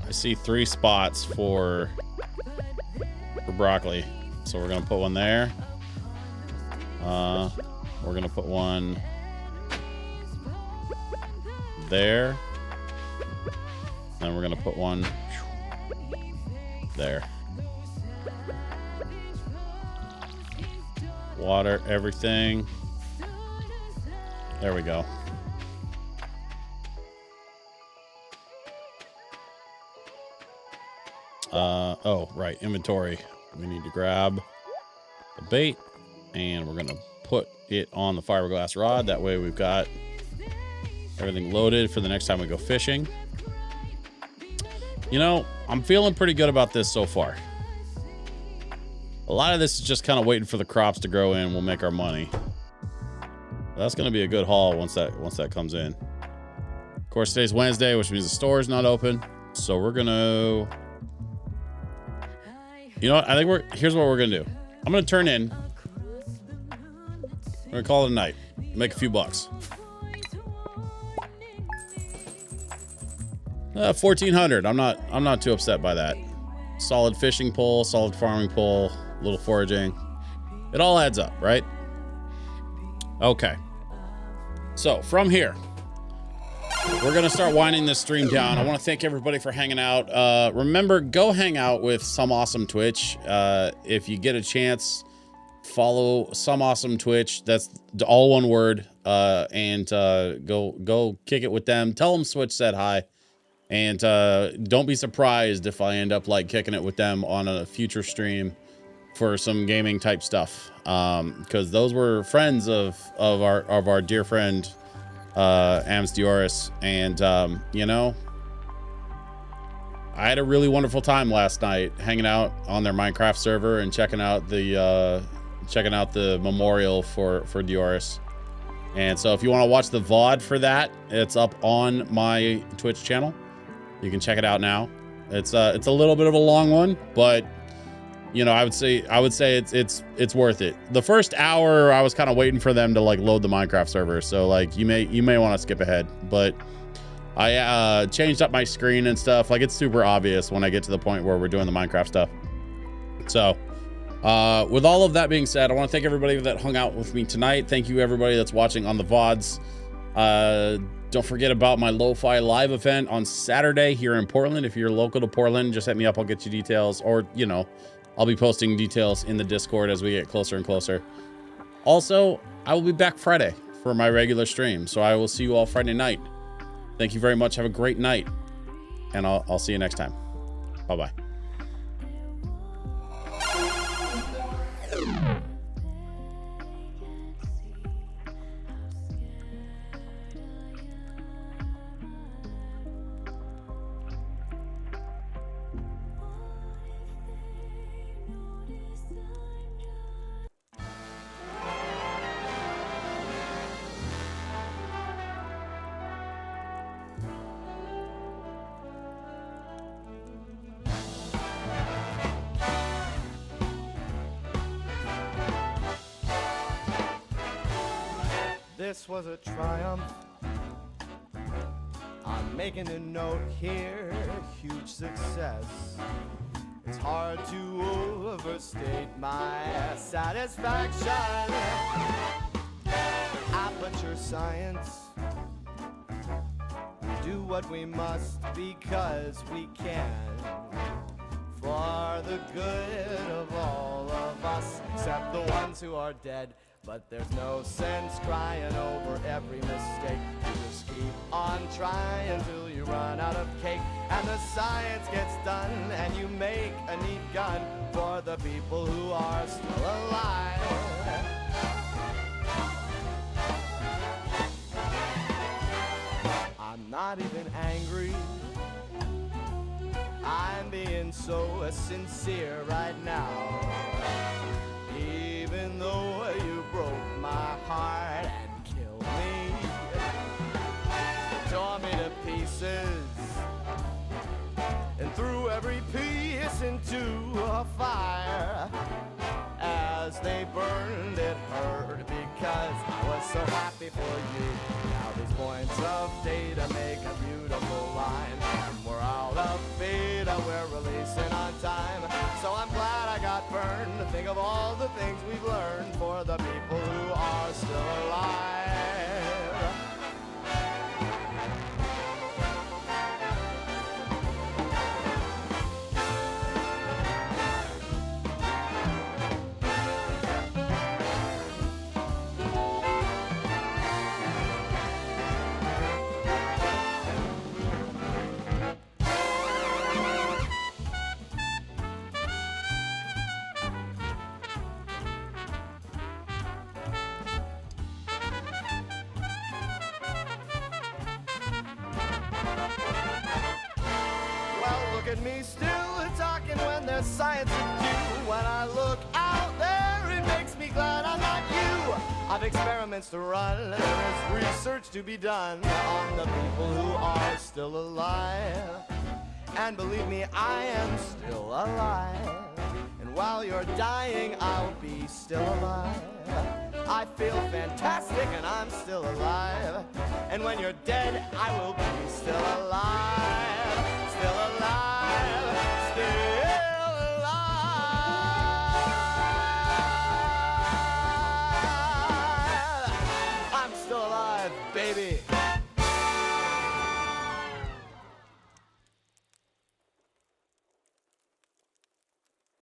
I see 3 spots for broccoli. So we're gonna put one there. We're gonna put one there. Then we're gonna put one there. Water everything. There we go. Oh, right, inventory. We need to grab the bait, and we're gonna put it on the fiberglass rod. That way we've got everything loaded for the next time we go fishing. You know, I'm feeling pretty good about this so far. A lot of this is just kind of waiting for the crops to grow in. We'll make our money. That's gonna be a good haul once that comes in. Of course, today's Wednesday, which means the store is not open. So we're gonna, you know what? I think here's what we're gonna do. I'm gonna turn in. We're gonna call it a night. Make a few bucks. 1,400. I'm not too upset by that. Solid fishing pole, solid farming pole, a little foraging. It all adds up, right? Okay. So from here, we're gonna start winding this stream down. I want to thank everybody for hanging out. Remember, go hang out with Some Awesome Twitch. If you get a chance, follow Some Awesome Twitch. That's all one word. And go kick it with them. Tell them Switch said hi. And don't be surprised if I end up like kicking it with them on a future stream for some gaming type stuff. Because those were friends of our dear friend Ams Dioris, and you know, I had a really wonderful time last night hanging out on their Minecraft server and checking out the memorial for Dioris. And so if you want to watch the VOD for that, it's up on my Twitch channel. You can check it out now. It's a little bit of a long one, but you know, I would say it's worth it. The first hour I was kind of waiting for them to like load the Minecraft server, so like you may want to skip ahead, but I changed up my screen and stuff. Like it's super obvious when I get to the point where we're doing the Minecraft stuff. So with all of that being said, I want to thank everybody that hung out with me tonight. Thank you everybody that's watching on the VODs. Don't forget about my Lo-Fi live event on Saturday here in Portland. If you're local to Portland, just hit me up. I'll get you details, or you know, I'll be posting details in the Discord as we get closer and closer. Also, I will be back Friday for my regular stream, so I will see you all Friday night. Thank you very much. Have a great night, and I'll see you next time. Bye-bye. this was a triumph. I'm making a note here, huge success. It's hard to overstate my satisfaction. Aperture science. Do what we must because we can, for the good of all of us, except the ones who are dead. But there's no sense crying over every mistake. You just keep on trying till you run out of cake, and the science gets done, and you make a neat gun for the people who are still alive. I'm not even angry. I'm being so sincere right now. Even though you broke my heart and killed me, tore me to pieces, and threw every piece into a fire. As they burned, it hurt because I was so happy for you. Now these points of data make a beautiful line, and we're out of beta, we're releasing on time. So I'm glad I got burned to think of all the things we've learned for the people who are still alive. Look at me still talking when there's science to do. When I look out there, it makes me glad I'm not you. I've experiments to run, there is research to be done on the people who are still alive. And believe me, I am still alive. And while you're dying, I'll be still alive. I feel fantastic and I'm still alive. And when you're dead, I will be still alive. Still alive.